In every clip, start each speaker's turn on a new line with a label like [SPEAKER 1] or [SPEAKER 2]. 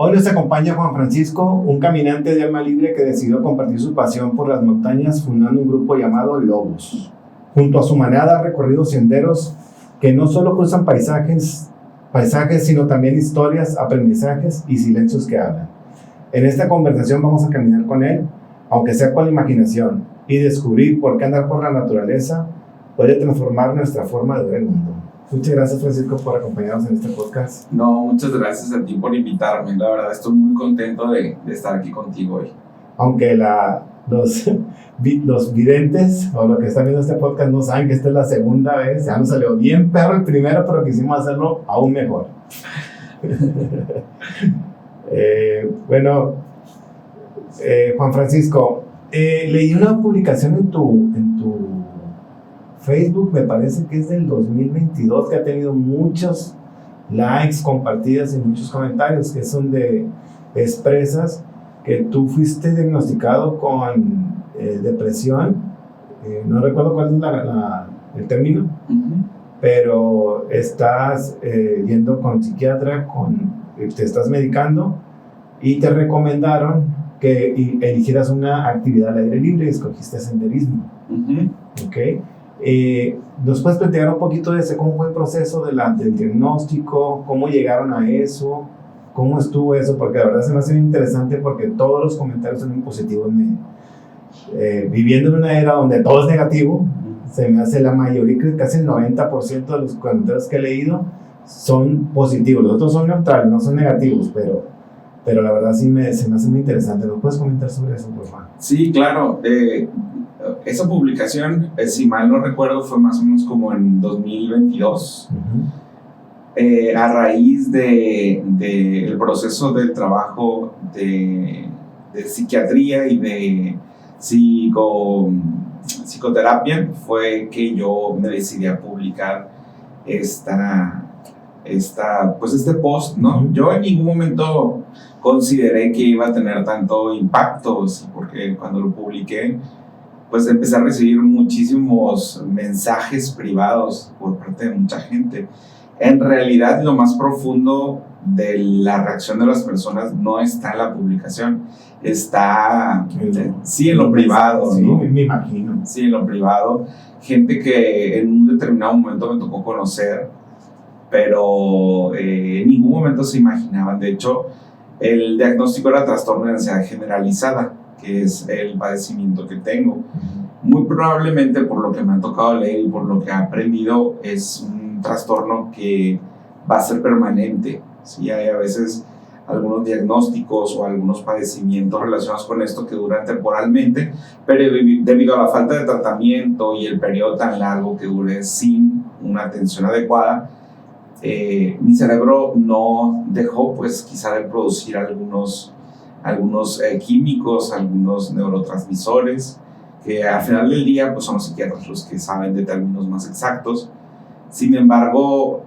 [SPEAKER 1] Hoy nos acompaña Juan Francisco, un caminante de alma libre que decidió compartir su pasión por las montañas fundando un grupo llamado Lobos. Junto a su manada ha recorrido senderos que no solo cruzan paisajes, sino también historias, aprendizajes y silencios que hablan. En esta conversación vamos a caminar con él, aunque sea con la imaginación, y descubrir por qué andar por la naturaleza puede transformar nuestra forma de ver el mundo. Muchas gracias, Francisco, por acompañarnos en este podcast.
[SPEAKER 2] No, muchas gracias a ti por invitarme. La verdad, estoy muy contento de estar aquí contigo hoy.
[SPEAKER 1] Aunque los videntes o los que están viendo este podcast no saben que esta es la segunda vez, ya nos salió bien perro el primero, pero quisimos hacerlo aún mejor. Juan Francisco, leí una publicación en tu Facebook, me parece que es del 2022, que ha tenido muchos likes, compartidas y muchos comentarios, que es donde expresas que tú fuiste diagnosticado con depresión, no recuerdo cuál es el término, pero estás yendo con psiquiatra, te estás medicando y te recomendaron que eligieras una actividad al aire libre y escogiste senderismo. ¿Ok? ¿Nos puedes plantear un poquito de cómo fue el proceso del diagnóstico, cómo llegaron a eso, cómo estuvo eso? Porque la verdad se me hace interesante porque todos los comentarios son muy positivos. Viviendo en una era donde todo es negativo, se me hace la mayoría, casi el 90% de los comentarios que he leído son positivos. Los otros son neutrales, no son negativos, pero la verdad se me hace muy interesante. ¿Nos puedes comentar sobre eso, por favor?
[SPEAKER 2] Sí, claro. Esa publicación, si mal no recuerdo, fue más o menos como en 2022. A raíz del proceso del trabajo de psiquiatría y de psicoterapia, fue que yo me decidí a publicar este post, ¿no? Yo en ningún momento consideré que iba a tener tanto impacto, porque cuando lo publiqué, pues empecé a recibir muchísimos mensajes privados por parte de mucha gente. En realidad, lo más profundo de la reacción de las personas no está en la publicación, está en lo privado,
[SPEAKER 1] sí,
[SPEAKER 2] ¿no?
[SPEAKER 1] Me imagino.
[SPEAKER 2] Sí, en lo privado. Gente que en un determinado momento me tocó conocer, pero en ningún momento se imaginaban. De hecho, el diagnóstico era trastorno de ansiedad generalizada, que es el padecimiento que tengo. Muy probablemente, por lo que me ha tocado leer y por lo que he aprendido, es un trastorno que va a ser permanente. ¿Sí? Hay a veces algunos diagnósticos o algunos padecimientos relacionados con esto que duran temporalmente, pero debido a la falta de tratamiento y el periodo tan largo que dure sin una atención adecuada, mi cerebro no dejó, pues, quizá de producir algunos químicos, algunos neurotransmisores, que al final del día pues son los psiquiatras los que saben de términos más exactos. Sin embargo,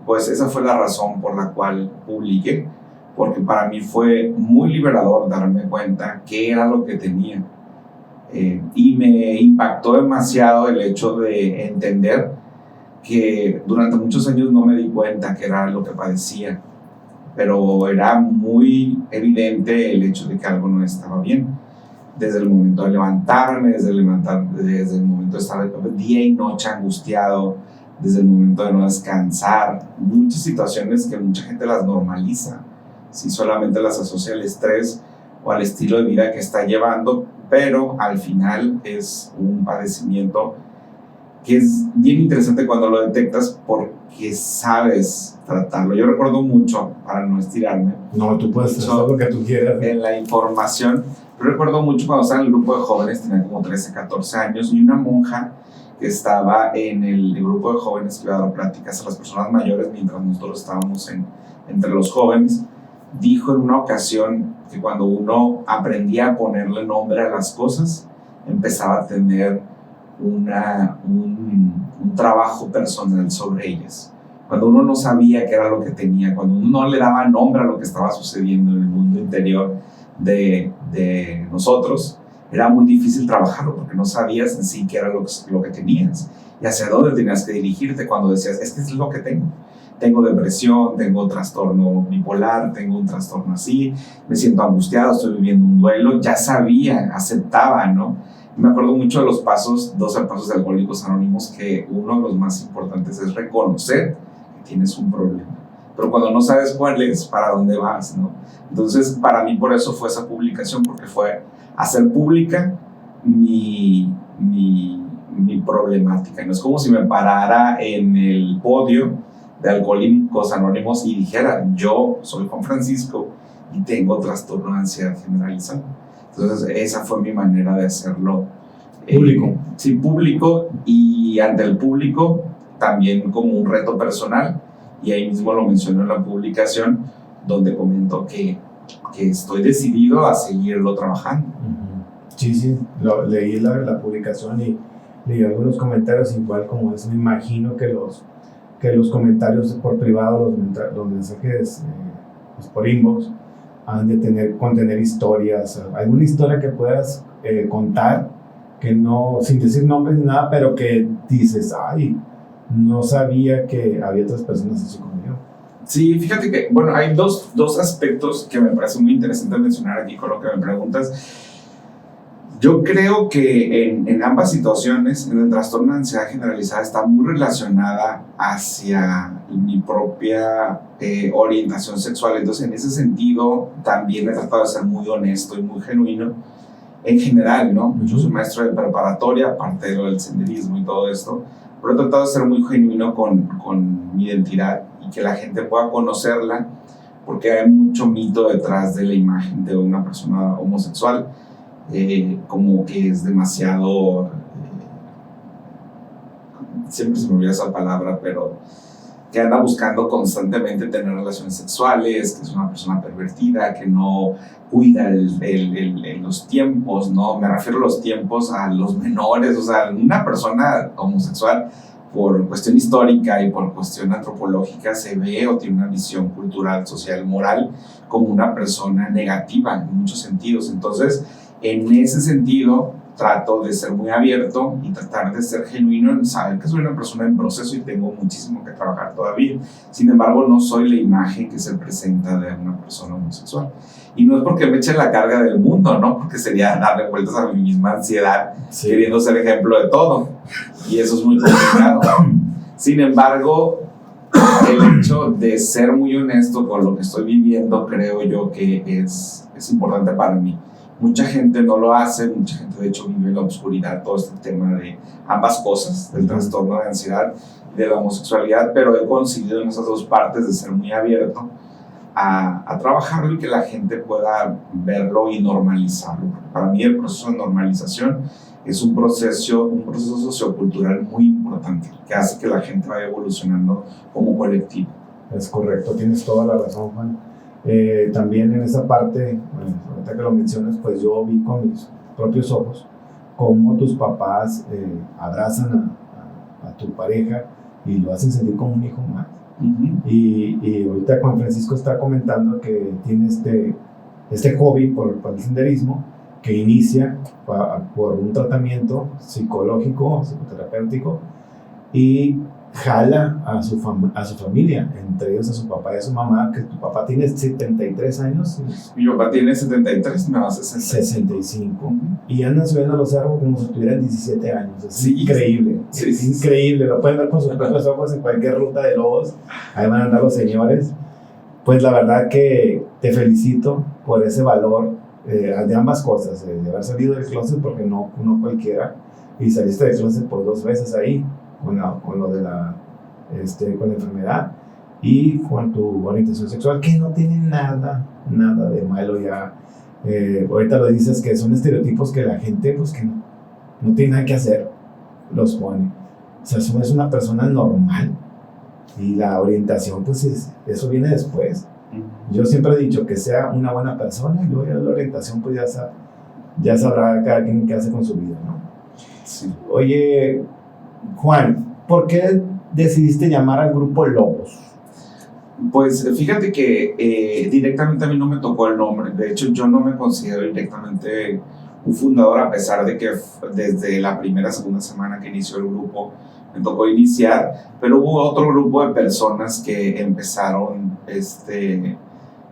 [SPEAKER 2] pues esa fue la razón por la cual publiqué, porque para mí fue muy liberador darme cuenta qué era lo que tenía, y me impactó demasiado el hecho de entender que durante muchos años no me di cuenta que era lo que padecía, pero era muy evidente el hecho de que algo no estaba bien. Desde el momento de levantarme, desde el momento de estar día y noche angustiado, desde el momento de no descansar, muchas situaciones que mucha gente las normaliza, si solamente las asocia al estrés o al estilo de vida que está llevando, pero al final es un padecimiento que es bien interesante cuando lo detectas porque sabes tratarlo. Yo recuerdo mucho, para no estirarme.
[SPEAKER 1] No, tú puedes hacer lo que tú quieras.
[SPEAKER 2] En la información, yo recuerdo mucho cuando estaba en el grupo de jóvenes, tenía como 13, 14 años, y una monja que estaba en el grupo de jóvenes que iba a dar pláticas a las personas mayores mientras nosotros estábamos entre los jóvenes, dijo en una ocasión que cuando uno aprendía a ponerle nombre a las cosas, empezaba a tener un trabajo personal sobre ellas. Cuando uno no sabía qué era lo que tenía, cuando uno no le daba nombre a lo que estaba sucediendo en el mundo interior de nosotros, era muy difícil trabajarlo porque no sabías en sí qué era lo que tenías y hacia dónde tenías que dirigirte cuando decías, es que es lo que tengo. tengo depresión, tengo trastorno bipolar, tengo un trastorno así, me siento angustiado, estoy viviendo un duelo, ya sabía, aceptaba, ¿no? Me acuerdo mucho de los pasos, 12 pasos de Alcohólicos Anónimos, que uno de los más importantes es reconocer que tienes un problema. Pero cuando no sabes cuál es, ¿para dónde vas, no? Entonces, para mí por eso fue esa publicación, porque fue hacer pública mi problemática. No es como si me parara en el podio de Alcohólicos Anónimos y dijera, yo soy Juan Francisco y tengo trastorno de ansiedad generalizado. Entonces, esa fue mi manera de hacerlo.
[SPEAKER 1] Público.
[SPEAKER 2] Sí, público, y ante el público también como un reto personal, y ahí mismo lo menciono en la publicación, donde comento que estoy decidido a seguirlo trabajando.
[SPEAKER 1] Sí, leí la publicación y leí algunos comentarios, igual como eso, me imagino que los comentarios por privado, los mensajes pues por inbox, han de contener historias, alguna historia que puedas contar, que no, sin decir nombres ni nada, pero que dices, ay, no sabía que había otras personas así como yo.
[SPEAKER 2] Sí, fíjate que, bueno, hay dos aspectos que me parece muy interesante mencionar aquí con lo que me preguntas. Yo creo que en ambas situaciones, en el trastorno de ansiedad generalizada, está muy relacionada hacia mi propia orientación sexual. Entonces, en ese sentido, también he tratado de ser muy honesto y muy genuino en general, ¿no? Yo soy maestro de preparatoria, aparte de lo del senderismo y todo esto, pero he tratado de ser muy genuino con mi identidad y que la gente pueda conocerla, porque hay mucho mito detrás de la imagen de una persona homosexual. Como que es demasiado, siempre se me olvida esa palabra, pero que anda buscando constantemente tener relaciones sexuales, que es una persona pervertida, que no cuida los tiempos, ¿no? Me refiero a los tiempos a los menores, o sea, una persona homosexual por cuestión histórica y por cuestión antropológica se ve o tiene una visión cultural, social, moral como una persona negativa en muchos sentidos. Entonces, en ese sentido, trato de ser muy abierto y tratar de ser genuino en saber que soy una persona en proceso y tengo muchísimo que trabajar todavía. Sin embargo, no soy la imagen que se presenta de una persona homosexual. Y no es porque me eche la carga del mundo, ¿no? Porque sería darle vueltas a mi misma ansiedad, sí, queriendo ser ejemplo de todo. Y eso es muy complicado. Sin embargo, el hecho de ser muy honesto con lo que estoy viviendo, creo yo que es importante para mí. Mucha gente no lo hace, mucha gente de hecho vive en la oscuridad todo este tema de ambas cosas, del trastorno de ansiedad y de la homosexualidad, pero he conseguido en esas dos partes de ser muy abierto a trabajarlo y que la gente pueda verlo y normalizarlo. Para mí el proceso de normalización es un proceso sociocultural muy importante que hace que la gente vaya evolucionando como colectivo.
[SPEAKER 1] Es correcto, tienes toda la razón, Juan. También en esa parte, bueno, ahorita que lo mencionas, pues yo vi con mis propios ojos cómo tus papás abrazan a tu pareja y lo hacen sentir como un hijo más. Y ahorita Juan Francisco está comentando que tiene este hobby por el senderismo que inicia por un tratamiento psicológico, psicoterapéutico, y jala a su familia, entre ellos a su papá y a su mamá, que tu papá tiene 73 años.
[SPEAKER 2] Mi papá tiene 73, me va a 65.
[SPEAKER 1] Y andan subiendo a los cerros como si tuvieran 17 años. Es
[SPEAKER 2] sí,
[SPEAKER 1] increíble, sí, es increíble. Lo pueden ver con sus propios ojos en cualquier ruta de lobos. Ahí van a andar los señores. Pues la verdad que te felicito por ese valor de ambas cosas, de haber salido del closet, porque no cualquiera, y saliste del closet por 2 veces ahí, con lo de con la enfermedad y con tu orientación sexual, que no tiene nada de malo ya. Ahorita lo dices que son estereotipos que la gente, pues que no tiene nada que hacer, los pone. O sea, es una persona normal y la orientación, pues eso viene después. Yo siempre he dicho que sea una buena persona y luego ya la orientación, pues ya sabrá cada quien qué hace con su vida, ¿no?
[SPEAKER 2] Sí.
[SPEAKER 1] Oye, Juan, ¿por qué decidiste llamar al grupo Lobos?
[SPEAKER 2] Pues fíjate que directamente a mí no me tocó el nombre. De hecho, yo no me considero directamente un fundador, a pesar de que desde la segunda semana que inició el grupo me tocó iniciar, pero hubo otro grupo de personas que empezaron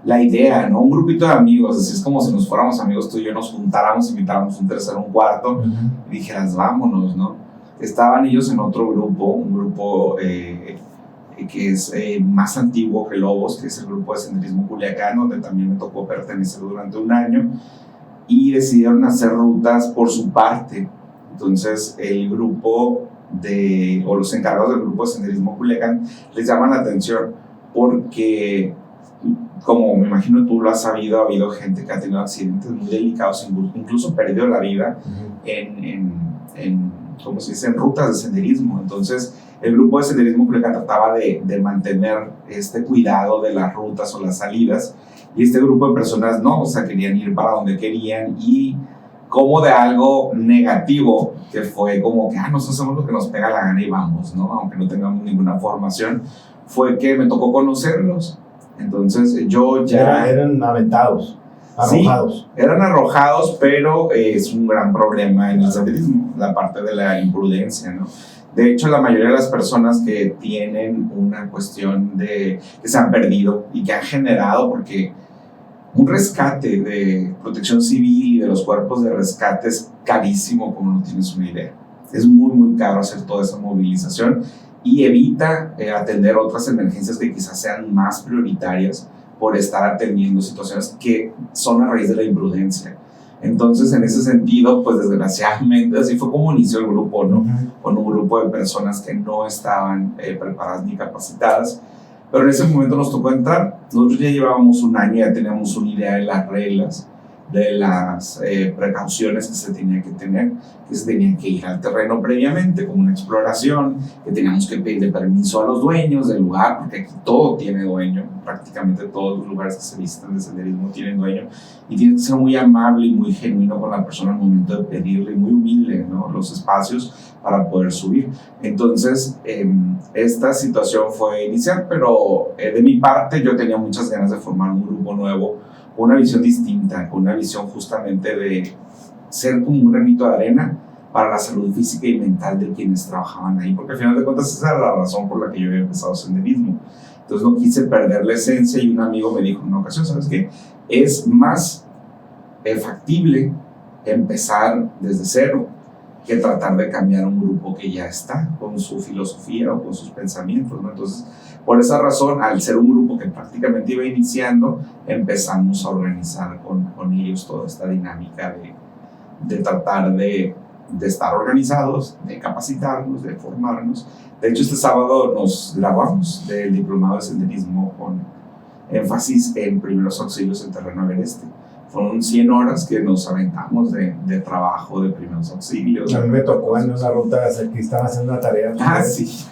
[SPEAKER 2] la idea, ¿no? Un grupito de amigos, así es como si nos fuéramos amigos tú y yo, nos juntáramos, invitáramos un tercero, un cuarto, y dijeras, vámonos, ¿no? Estaban ellos en otro grupo, un grupo que es más antiguo que Lobos, que es el grupo de senderismo Culiacán, donde también me tocó pertenecer durante un año, y decidieron hacer rutas por su parte. Entonces el grupo o los encargados del grupo de senderismo Culiacán les llaman la atención porque, como me imagino tú lo has sabido, ha habido gente que ha tenido accidentes muy delicados, incluso perdió la vida ¿cómo se dice?, en rutas de senderismo. Entonces el grupo de senderismo Culiacán trataba de mantener este cuidado de las rutas o las salidas, y este grupo de personas no, o sea, querían ir para donde querían, y como de algo negativo, que fue como que nosotros hacemos lo que nos pega la gana y vamos, ¿no? Aunque no tengamos ninguna formación, fue que me tocó conocerlos. Entonces yo ya...
[SPEAKER 1] Eran aventados, arrojados.
[SPEAKER 2] Sí, eran arrojados, pero es un gran problema en el senderismo, la parte de la imprudencia, ¿no? De hecho, la mayoría de las personas que tienen una cuestión que se han perdido y que han generado, porque un rescate de protección civil y de los cuerpos de rescate es carísimo, como no tienes una idea. Es muy, muy caro hacer toda esa movilización y evita atender otras emergencias que quizás sean más prioritarias por estar atendiendo situaciones que son a raíz de la imprudencia. Entonces, en ese sentido, pues desgraciadamente así fue como inició el grupo, ¿no? Con un grupo de personas que no estaban preparadas ni capacitadas. Pero en ese momento nos tocó entrar. Nosotros ya llevábamos un año, ya teníamos una idea de las reglas, de las precauciones que se tenía que tener, que se tenía que ir al terreno previamente, como una exploración, que teníamos que pedirle permiso a los dueños del lugar, porque aquí todo tiene dueño, prácticamente todos los lugares que se visitan de senderismo tienen dueño, y tienes que ser muy amable y muy genuino con la persona al momento de pedirle, muy humilde, ¿no?, los espacios para poder subir. Entonces, esta situación fue inicial, pero de mi parte yo tenía muchas ganas de formar un grupo nuevo, una visión distinta, con una visión justamente de ser como un granito de arena para la salud física y mental de quienes trabajaban ahí, porque al final de cuentas esa era la razón por la que yo había empezado senderismo. Entonces no quise perder la esencia, y un amigo me dijo en una ocasión, ¿sabes qué? Es más factible empezar desde cero que tratar de cambiar un grupo que ya está con su filosofía o con sus pensamientos, ¿no? Entonces, por esa razón, al ser un grupo que prácticamente iba iniciando, empezamos a organizar con ellos toda esta dinámica de tratar de estar organizados, de capacitarnos, de formarnos. De hecho, este sábado nos graduamos del diplomado de senderismo con énfasis en primeros auxilios en terreno agreste. Fueron 100 horas que nos aventamos de trabajo de primeros auxilios.
[SPEAKER 1] A mí me tocó en una ruta que estaba haciendo una tarea.
[SPEAKER 2] Sí.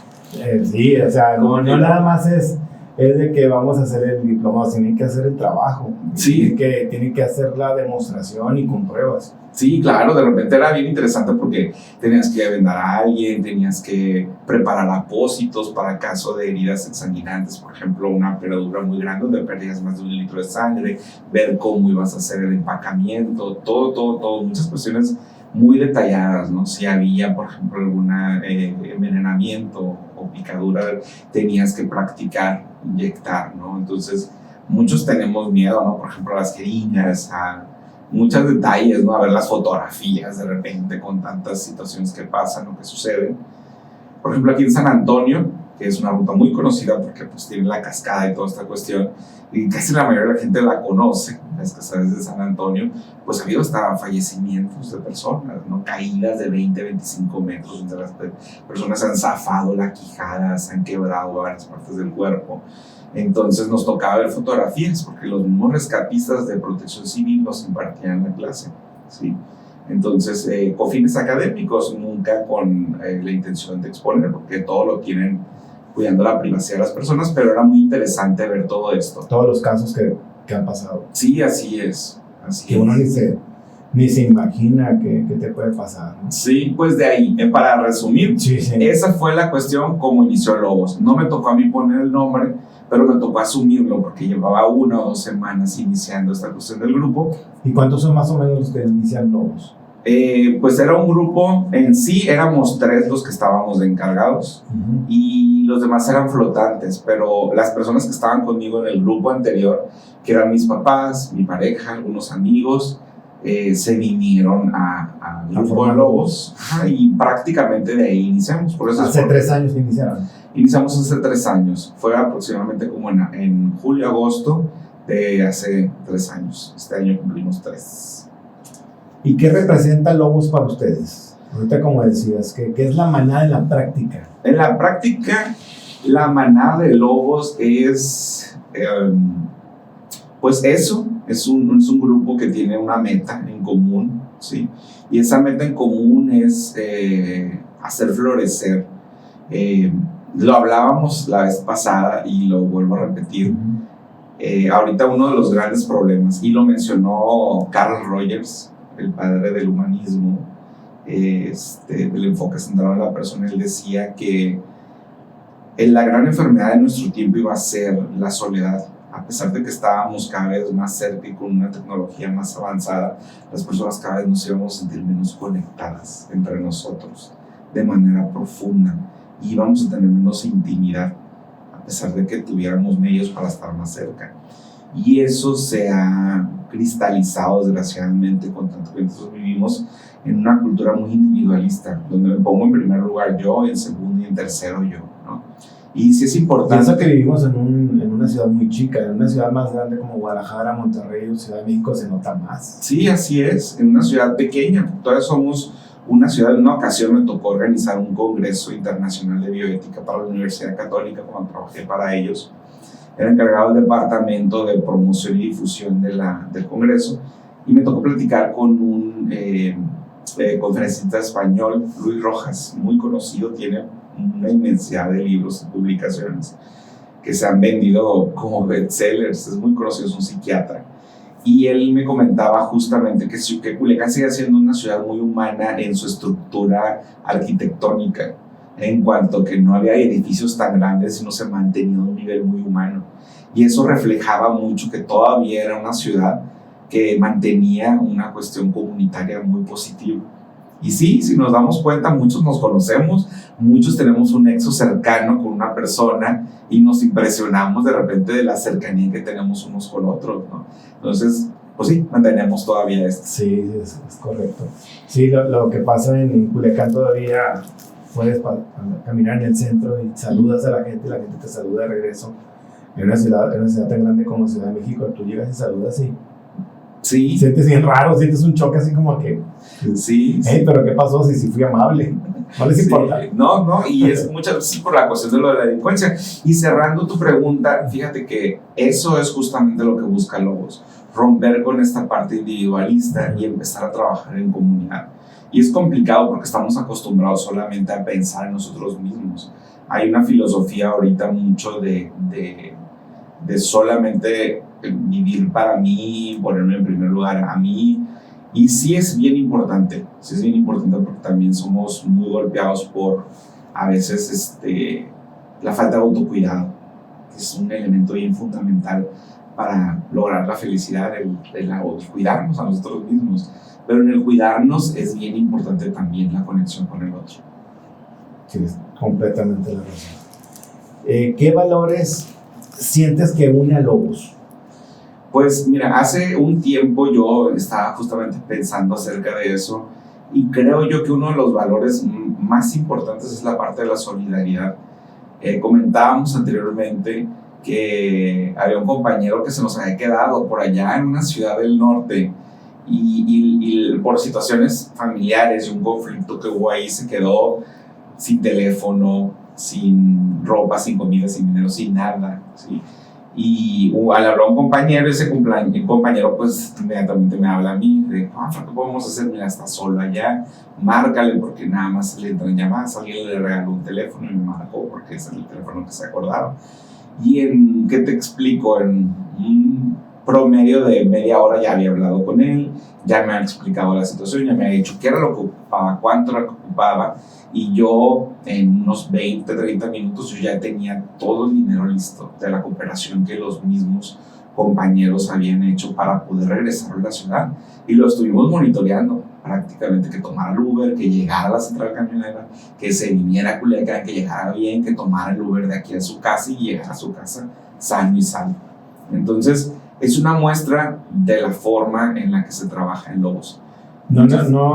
[SPEAKER 1] Sí, o sea, no nada más es de que vamos a hacer el diplomado, tienen que hacer el trabajo.
[SPEAKER 2] Sí.
[SPEAKER 1] Tienen que hacer la demostración y con pruebas.
[SPEAKER 2] Sí, claro, de repente era bien interesante porque tenías que vendar a alguien, tenías que preparar apósitos para caso de heridas ensanguinantes, por ejemplo, una perdedura muy grande donde perdías más de 1 litro de sangre, ver cómo ibas a hacer el empacamiento, todo, muchas cuestiones muy detalladas, ¿no? Si había, por ejemplo, algún envenenamiento o picadura, tenías que practicar, inyectar, ¿no? Entonces, muchos tenemos miedo, ¿no? Por ejemplo, a las jeringas, a muchos detalles, ¿no? A ver las fotografías de repente con tantas situaciones que pasan o que suceden. Por ejemplo, aquí en San Antonio, que es una ruta muy conocida porque pues tiene la cascada y toda esta cuestión, y casi la mayoría de la gente la conoce, las cascadas de San Antonio, pues ha habido hasta fallecimientos de personas, ¿no? Caídas de 20, 25 metros, donde las personas se han zafado la quijada, se han quebrado varias partes del cuerpo. Entonces nos tocaba ver fotografías, porque los mismos rescatistas de protección civil nos impartían la clase, ¿sí? Entonces, con fines académicos, nunca con la intención de exponer, porque todo lo tienen cuidando la privacidad de las personas, pero era muy interesante ver todo esto.
[SPEAKER 1] Todos los casos que han pasado.
[SPEAKER 2] Sí, así es.
[SPEAKER 1] Que uno ni se imagina que te puede pasar, ¿no?
[SPEAKER 2] Sí, pues de ahí, para resumir,
[SPEAKER 1] sí.
[SPEAKER 2] Esa fue la cuestión como inició Lobos. No me tocó a mí poner el nombre, pero me tocó asumirlo porque llevaba 1 o 2 semanas iniciando esta cuestión del grupo.
[SPEAKER 1] ¿Y cuántos son más o menos los que inician Lobos?
[SPEAKER 2] Pues era un grupo, en sí éramos 3 los que estábamos de encargados y los demás eran flotantes, pero las personas que estaban conmigo en el grupo anterior, que eran mis papás, mi pareja, algunos amigos, se vinieron a Grupo de Lobos y prácticamente de ahí iniciamos. Por eso
[SPEAKER 1] hace 3 años que iniciaron.
[SPEAKER 2] Iniciamos hace 3 años, fue aproximadamente como en julio, agosto de hace 3 años. Este año cumplimos 3.
[SPEAKER 1] ¿Y qué representa Lobos para ustedes? Ahorita, como decías, ¿qué es la manada en la práctica?
[SPEAKER 2] En la práctica, la manada de Lobos es, pues eso, es un grupo que tiene una meta en común, ¿sí? Y esa meta en común es hacer florecer. Lo hablábamos la vez pasada y lo vuelvo a repetir. Ahorita uno de los grandes problemas, y lo mencionó Carl Rogers, el padre del humanismo, del enfoque centrado en la persona, él decía que la gran enfermedad de nuestro tiempo iba a ser la soledad. A pesar de que estábamos cada vez más cerca y con una tecnología más avanzada, las personas cada vez nos íbamos a sentir menos conectadas entre nosotros de manera profunda y íbamos a tener menos intimidad, a pesar de que tuviéramos medios para estar más cerca. Y eso se ha cristalizado desgraciadamente con tanto que nosotros vivimos en una cultura muy individualista, donde me pongo en primer lugar yo, en segundo y en tercero yo, ¿no? Y sí es importante.
[SPEAKER 1] Pienso que vivimos en una ciudad muy chica, en una ciudad más grande como Guadalajara, Monterrey o Ciudad de México se nota más.
[SPEAKER 2] Sí, así es, en una ciudad pequeña, todavía somos una ciudad. En una ocasión me tocó organizar un congreso internacional de bioética para la Universidad Católica cuando trabajé para ellos. Era encargado del departamento de promoción y difusión del congreso y me tocó platicar con un conferencista español, Luis Rojas, muy conocido, tiene una inmensidad de libros y publicaciones que se han vendido como bestsellers, es muy conocido, es un psiquiatra. Y él me comentaba justamente que Culiacán sigue siendo una ciudad muy humana en su estructura arquitectónica, en cuanto que no había edificios tan grandes, sino se mantenía un nivel muy humano. Y eso reflejaba mucho que todavía era una ciudad que mantenía una cuestión comunitaria muy positiva. Y sí, si nos damos cuenta, muchos nos conocemos, muchos tenemos un nexo cercano con una persona y nos impresionamos de repente de la cercanía que tenemos unos con otros, ¿no? Entonces, pues sí, mantenemos todavía esto.
[SPEAKER 1] Sí, es correcto. Sí, lo que pasa en Culiacán todavía puedes caminar en el centro y saludas a la gente te saluda de regreso. En una ciudad tan grande como Ciudad de México, tú llegas y saludas y
[SPEAKER 2] sí.
[SPEAKER 1] Sientes bien raro, sientes un choque así como que
[SPEAKER 2] sí.
[SPEAKER 1] Pero ¿qué pasó si fui amable? No les importa.
[SPEAKER 2] No, y es muchas veces por la cuestión de lo de la delincuencia. Y cerrando tu pregunta, fíjate que eso es justamente lo que busca Lobos, romper con esta parte individualista y empezar a trabajar en comunidad. Y es complicado porque estamos acostumbrados solamente a pensar en nosotros mismos. Hay una filosofía ahorita mucho de solamente vivir para mí, ponerme en primer lugar a mí. Y sí es bien importante porque también somos muy golpeados por a veces la falta de autocuidado, que es un elemento bien fundamental para lograr la felicidad, el cuidarnos a nosotros mismos. Pero en el cuidarnos es bien importante también la conexión con el otro.
[SPEAKER 1] Sí, es completamente la razón. ¿Qué valores sientes que une a Lobos?
[SPEAKER 2] Pues mira, hace un tiempo yo estaba justamente pensando acerca de eso y creo yo que uno de los valores más importantes es la parte de la solidaridad. Comentábamos anteriormente que había un compañero que se nos había quedado por allá en una ciudad del norte y por situaciones familiares y un conflicto que hubo ahí se quedó sin teléfono, sin ropa, sin comida, sin dinero, sin nada, ¿sí? Y al hablar a un compañero, ese compañero pues inmediatamente me habla a mí de, ¿qué podemos hacer? Mira, está solo allá, márcale, porque nada más le entran llamadas. Alguien le regaló un teléfono y me marcó porque ese es el teléfono que se acordaba. Y ¿qué te explico? En un promedio de media hora ya había hablado con él, ya me ha explicado la situación, ya me ha dicho qué era lo que ocupaba, cuánto era lo que ocupaba, y yo en unos 20, 30 minutos yo ya tenía todo el dinero listo de la cooperación que los mismos compañeros habían hecho para poder regresar a la ciudad. Y lo estuvimos monitoreando prácticamente, que tomara el Uber, que llegara a la central camionera, que se viniera a Culiacán, que llegara bien, que tomara el Uber de aquí a su casa y llegara a su casa sano y salvo. Entonces, es una muestra de la forma en la que se trabaja en Lobos.
[SPEAKER 1] No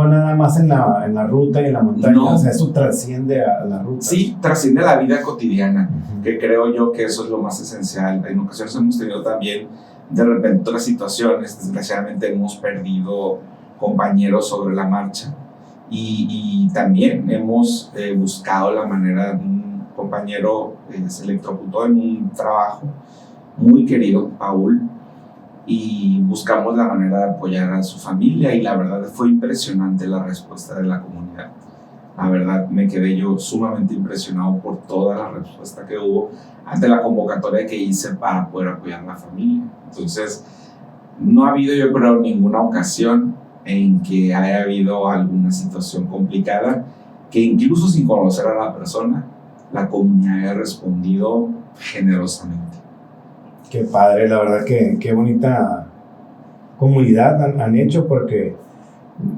[SPEAKER 1] nada más en la ruta y en la montaña,
[SPEAKER 2] No.
[SPEAKER 1] O sea, eso trasciende a la ruta.
[SPEAKER 2] Sí, trasciende la vida cotidiana, que creo yo que eso es lo más esencial. En ocasiones hemos tenido también de repente otras situaciones, desgraciadamente hemos perdido compañeros sobre la marcha y también hemos buscado la manera. Un compañero se electrocutó en un trabajo muy querido, Paul, y buscamos la manera de apoyar a su familia y la verdad fue impresionante la respuesta de la comunidad. La verdad me quedé yo sumamente impresionado por toda la respuesta que hubo ante la convocatoria que hice para poder apoyar a la familia. Entonces, no ha habido, yo creo, ninguna ocasión en que haya habido alguna situación complicada que incluso sin conocer a la persona, la comunidad haya respondido generosamente.
[SPEAKER 1] Qué padre, la verdad que qué bonita comunidad han hecho, porque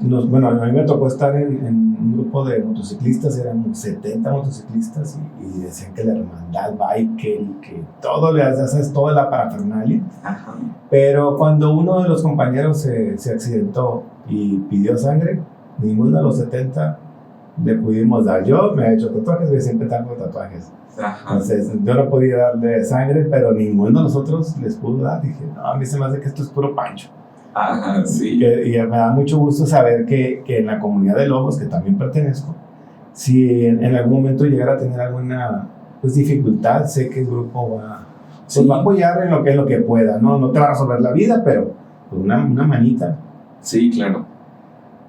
[SPEAKER 1] bueno, a mí me tocó estar en un grupo de motociclistas, eran 70 motociclistas y decían que la hermandad biker y que todo, toda la parafernalia.
[SPEAKER 2] Ajá.
[SPEAKER 1] Pero cuando uno de los compañeros se accidentó y pidió sangre, ninguno de los 70 le pudimos dar. Yo me he hecho tatuajes, yo siempre tengo tatuajes.
[SPEAKER 2] Ajá.
[SPEAKER 1] Entonces yo no podía darle sangre, pero ninguno de nosotros les pudo dar. Dije, no, a mí se me hace que esto es puro pancho.
[SPEAKER 2] Ajá, sí.
[SPEAKER 1] Y me da mucho gusto saber que en la comunidad de Lobos, que también pertenezco, si en algún momento llegara a tener alguna dificultad, sé que el grupo va a apoyar en lo que pueda, ¿no? No te va a resolver la vida, pero con una manita.
[SPEAKER 2] Sí, claro.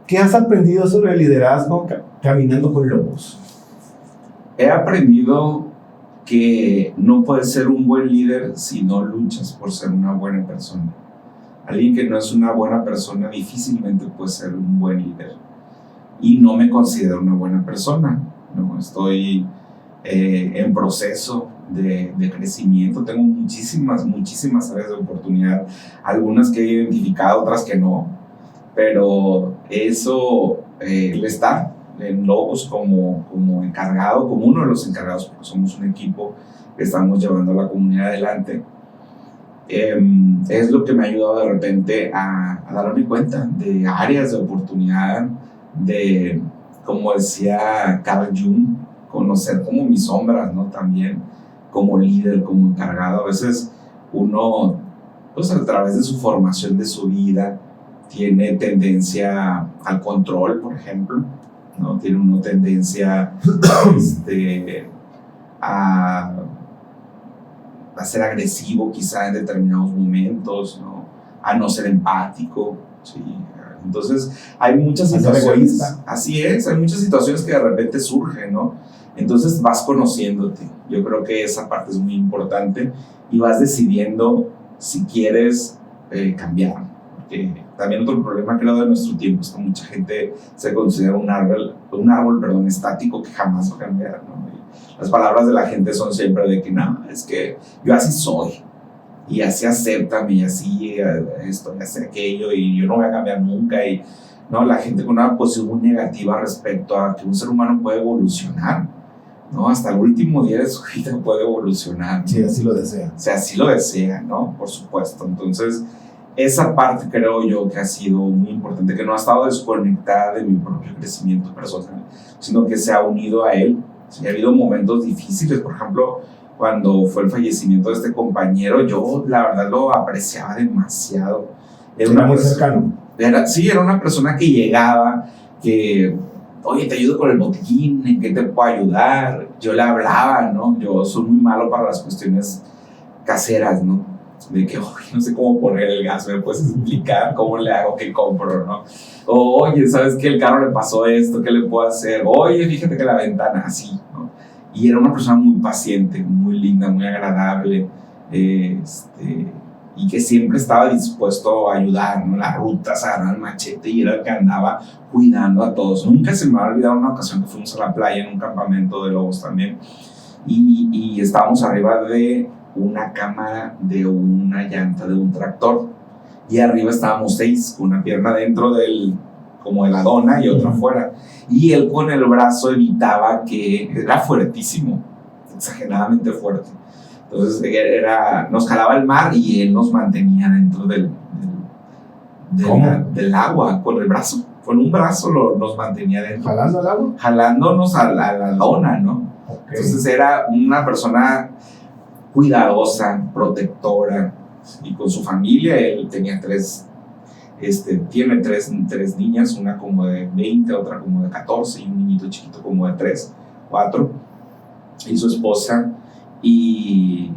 [SPEAKER 1] ¿Qué has aprendido sobre el liderazgo caminando con Lobos?
[SPEAKER 2] He aprendido que no puedes ser un buen líder si no luchas por ser una buena persona. Alguien que no es una buena persona difícilmente puede ser un buen líder. Y no me considero una buena persona, ¿no? Estoy en proceso de crecimiento. Tengo muchísimas áreas de oportunidad. Algunas que he identificado, otras que no. Pero eso, el estar en Lobos como encargado, como uno de los encargados, porque somos un equipo que estamos llevando a la comunidad adelante, es lo que me ha ayudado de repente a darme cuenta de áreas de oportunidad, de, como decía Carl Jung, conocer como mis sombras, ¿no? También como líder, como encargado. A veces uno, pues a través de su formación de su vida, tiene tendencia al control, por ejemplo, ¿no? Tiene una tendencia a ser agresivo quizá en determinados momentos, ¿no? A no ser empático, ¿sí? Entonces hay muchas situaciones, así es, hay muchas situaciones que de repente surgen, ¿no? Entonces vas conociéndote. Yo creo que esa parte es muy importante y vas decidiendo si quieres cambiar. Porque también otro problema, creo, de nuestro tiempo es que mucha gente se considera un árbol estático que jamás va a cambiar, ¿no? Y las palabras de la gente son siempre de que no, es que yo así soy y así acéptame y así esto y así aquello y yo no voy a cambiar nunca. Y no, la gente con una posición muy negativa respecto a que un ser humano puede evolucionar, ¿no? Hasta el último día de su vida puede evolucionar, ¿no?
[SPEAKER 1] Sí, así lo desea.
[SPEAKER 2] O sea, así lo desea, ¿no? Por supuesto. Entonces, esa parte creo yo que ha sido muy importante, que no ha estado desconectada de mi propio crecimiento personal, sino que se ha unido a él. Sí, ha habido momentos difíciles, por ejemplo, cuando fue el fallecimiento de este compañero, yo la verdad lo apreciaba demasiado.
[SPEAKER 1] Era muy cercano.
[SPEAKER 2] Era una persona que llegaba, que, oye, te ayudo con el botiquín, ¿en qué te puedo ayudar? Yo le hablaba, ¿no? Yo soy muy malo para las cuestiones caseras, ¿no? De que, oye, no sé cómo poner el gas, ¿me puedes explicar cómo le hago, qué compro, ¿no? O, oye, ¿sabes qué? El carro le pasó esto, ¿qué le puedo hacer? Oye, fíjate que la ventana, así, ¿no? Y era una persona muy paciente, muy linda, muy agradable, y que siempre estaba dispuesto a ayudar, ¿no? Las rutas, agarrar el machete y era el que andaba cuidando a todos. Nunca se me va a olvidar una ocasión que fuimos a la playa en un campamento de lobos también, y estábamos arriba de una cámara de una llanta de un tractor. Y arriba estábamos 6, con una pierna dentro como de la dona y otra afuera. Y él con el brazo evitaba que... Era fuertísimo, exageradamente fuerte. Entonces nos jalaba el mar y él nos mantenía dentro del agua con el brazo. Con un brazo nos mantenía dentro.
[SPEAKER 1] ¿Jalando al agua?
[SPEAKER 2] Jalándonos a la lona, ¿no? Okay. Entonces era una persona cuidadosa, protectora, y con su familia. Él tenía tiene tres niñas, una como de 20, otra como de 14 y un niñito chiquito como de 3, 4, y su esposa. Y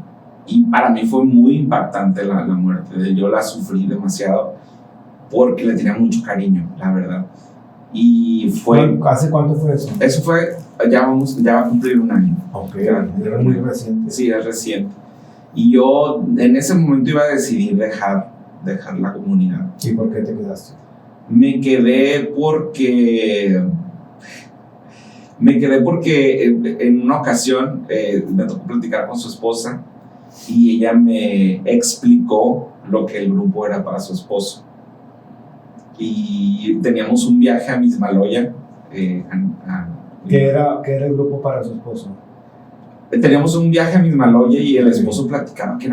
[SPEAKER 2] para mí fue muy impactante la muerte de él. Yo la sufrí demasiado porque le tenía mucho cariño, la verdad. Y fue...
[SPEAKER 1] ¿Hace cuánto fue eso?
[SPEAKER 2] Eso fue, ya va a cumplir un año.
[SPEAKER 1] Ok, era muy reciente.
[SPEAKER 2] Sí, es reciente. Y yo en ese momento iba a decidir dejar la comunidad.
[SPEAKER 1] ¿Y por qué te quedaste?
[SPEAKER 2] Me quedé porque en una ocasión me tocó platicar con su esposa y ella me explicó lo que el grupo era para su esposo. Y teníamos un viaje a Mismaloya.
[SPEAKER 1] ¿Qué era el grupo para su esposo?
[SPEAKER 2] Teníamos un viaje a Mismaloya y el esposo platicaba que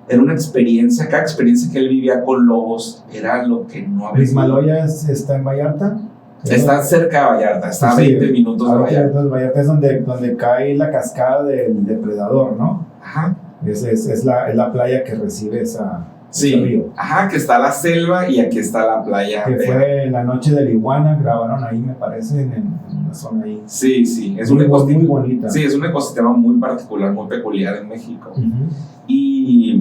[SPEAKER 2] era una experiencia, cada experiencia que él vivía con lobos era lo que no había.
[SPEAKER 1] ¿Mismaloya está en Vallarta?
[SPEAKER 2] Está cerca de Vallarta, está a 20 minutos de Vallarta.
[SPEAKER 1] Vallarta es donde cae la cascada del depredador, ¿no?
[SPEAKER 2] Ajá.
[SPEAKER 1] Es la playa que recibe esa...
[SPEAKER 2] Sí, ajá, que está la selva y aquí está la playa.
[SPEAKER 1] Que fue la noche de la iguana, grabaron ahí, me parece, en una zona ahí.
[SPEAKER 2] Sí, es un ecosistema
[SPEAKER 1] muy bonita.
[SPEAKER 2] Sí, es un ecosistema muy particular, muy peculiar en México.
[SPEAKER 1] Uh-huh.
[SPEAKER 2] Y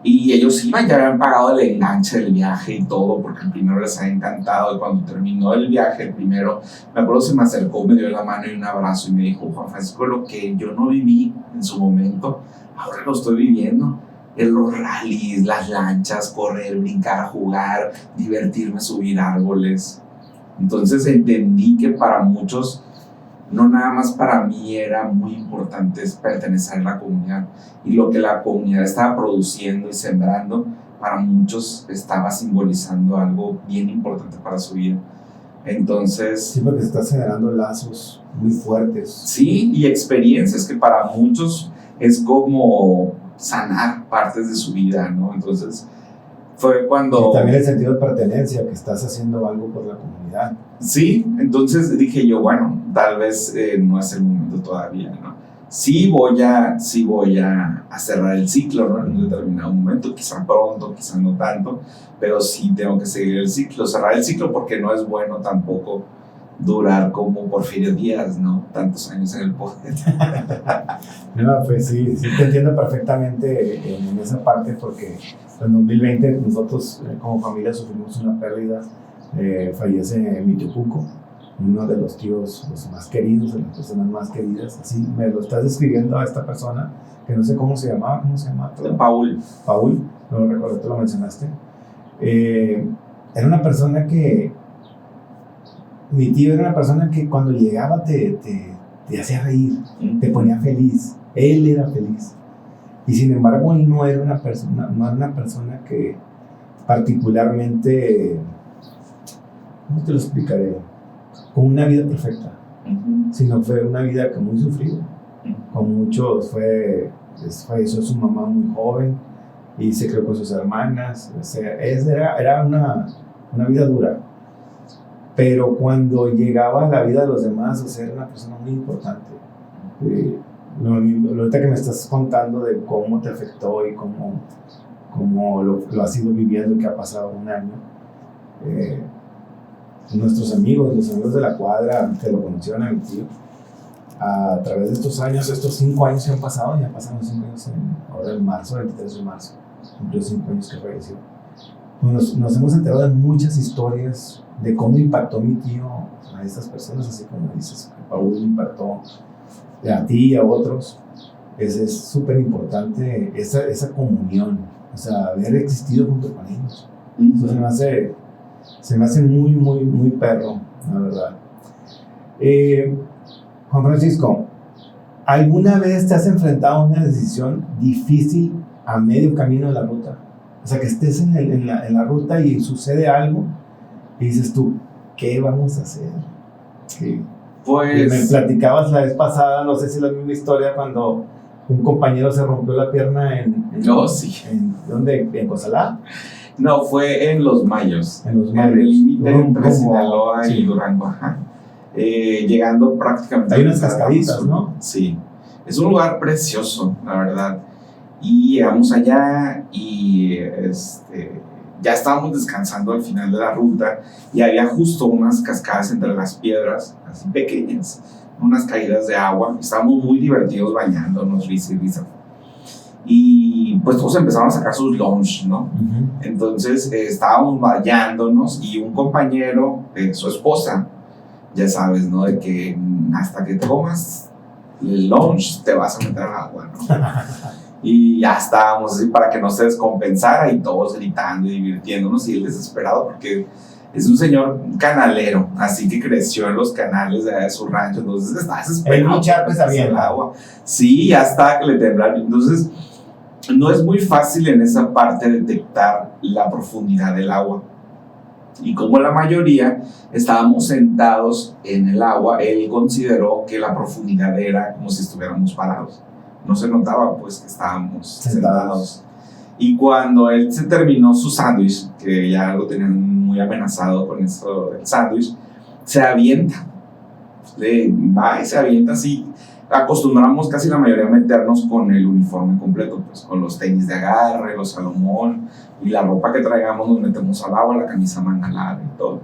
[SPEAKER 2] ellos ya habían pagado el enganche del viaje y todo, porque el primero les había encantado. Y cuando terminó el viaje, el primero, me acuerdo, se me acercó, me dio la mano y un abrazo y me dijo: Juan Francisco, lo que yo no viví en su momento, ahora lo estoy viviendo. En los rallies, las lanchas, correr, brincar, jugar, divertirme, subir árboles. Entonces entendí que para muchos, no nada más para mí, era muy importante pertenecer a la comunidad. Y lo que la comunidad estaba produciendo y sembrando, para muchos estaba simbolizando algo bien importante para su vida. Entonces...
[SPEAKER 1] Sí, porque se están generando lazos muy fuertes.
[SPEAKER 2] Sí, y experiencias que para muchos es como sanar partes de su vida, ¿no? Entonces fue cuando...
[SPEAKER 1] Y también el sentido de pertenencia, que estás haciendo algo por la comunidad.
[SPEAKER 2] Sí, entonces dije yo, bueno, tal vez no es el momento todavía, ¿no? Sí voy a cerrar el ciclo, ¿no? En un determinado momento, quizá pronto, quizá no tanto, pero sí tengo que seguir el ciclo, cerrar el ciclo, porque no es bueno tampoco durar como Porfirio Díaz, ¿no? Tantos años en el poder.
[SPEAKER 1] No, pues sí te entiendo perfectamente en esa parte, porque en 2020 nosotros como familia sufrimos una pérdida. Fallece en Mitupuco, uno de los tíos más queridos, de las personas más queridas. Así me lo estás describiendo a esta persona, que no sé cómo se llamaba.
[SPEAKER 2] Paul,
[SPEAKER 1] no lo recuerdo, tú lo mencionaste. Era una persona que... Mi tío era una persona que cuando llegaba te hacía reír, te ponía feliz, él era feliz. Y sin embargo, él no era una persona que particularmente, ¿cómo te lo explicaré? Con una vida perfecta, sino fue una vida que muy sufrida. Con muchos falleció su mamá muy joven y se crió con sus hermanas. O sea, era una vida dura. Pero cuando llegaba a la vida de los demás, o sea, era una persona muy importante. Ahorita que me estás contando de cómo te afectó y cómo lo has ido viviendo, que ha pasado un año, nuestros amigos, los amigos de la cuadra, que lo conocieron a mi tío, a través de estos años, estos 5 años que han pasado, ya pasaron 5 años ahora en marzo, 23 de marzo, cumplió 5 años que falleció. Nos hemos enterado de muchas historias de cómo impactó mi tío a estas personas, así como dices, que Paul impactó a ti y a otros. Es súper importante esa comunión, o sea, haber existido junto con ellos. Eso se me hace muy, muy, muy perro, la verdad. Juan Francisco, ¿Alguna vez te has enfrentado a una decisión difícil a medio camino de la ruta? O sea, que estés en la ruta y sucede algo y dices tú, ¿qué vamos a hacer? ¿Qué?
[SPEAKER 2] Pues...
[SPEAKER 1] Me platicabas la vez pasada, no sé si es la misma historia, cuando un compañero se rompió la pierna
[SPEAKER 2] sí.
[SPEAKER 1] ¿Dónde? ¿En Cozalá?
[SPEAKER 2] No, fue en Los Mayos.
[SPEAKER 1] En Los Mayos.
[SPEAKER 2] En el límite entre Sinaloa y Durango, ajá. Llegando prácticamente...
[SPEAKER 1] Hay unas cascaditas, ¿no?
[SPEAKER 2] Sí. Es un lugar precioso, la verdad. Y llegamos allá y ya estábamos descansando al final de la ruta y había justo unas cascadas entre las piedras, así pequeñas, unas caídas de agua. Estábamos muy divertidos bañándonos, risa y risa. Y pues todos empezaron a sacar sus lunch, ¿no? Uh-huh. Entonces estábamos bañándonos y un compañero, su esposa, ya sabes, ¿no? De que hasta que tomas el lunch te vas a meter al agua, ¿no? Y ya estábamos así para que no se descompensara y todos gritando y divirtiéndonos y él desesperado porque es un señor canalero, así que creció en los canales de su rancho, entonces está desesperado.
[SPEAKER 1] El luchar pues había el
[SPEAKER 2] agua. Sí, ya está que le temblaron. Entonces no es muy fácil en esa parte detectar la profundidad del agua. Y como la mayoría estábamos sentados en el agua, él consideró que la profundidad era como si estuviéramos parados. No se notaba pues que estábamos sentados. Y cuando él se terminó su sándwich, que ya lo tenían muy amenazado con eso del sándwich, se avienta. Va y se avienta así. Acostumbramos casi la mayoría a meternos con el uniforme completo, pues con los tenis de agarre, los Salomón y la ropa que traigamos nos metemos al agua, la camisa manga larga y todo.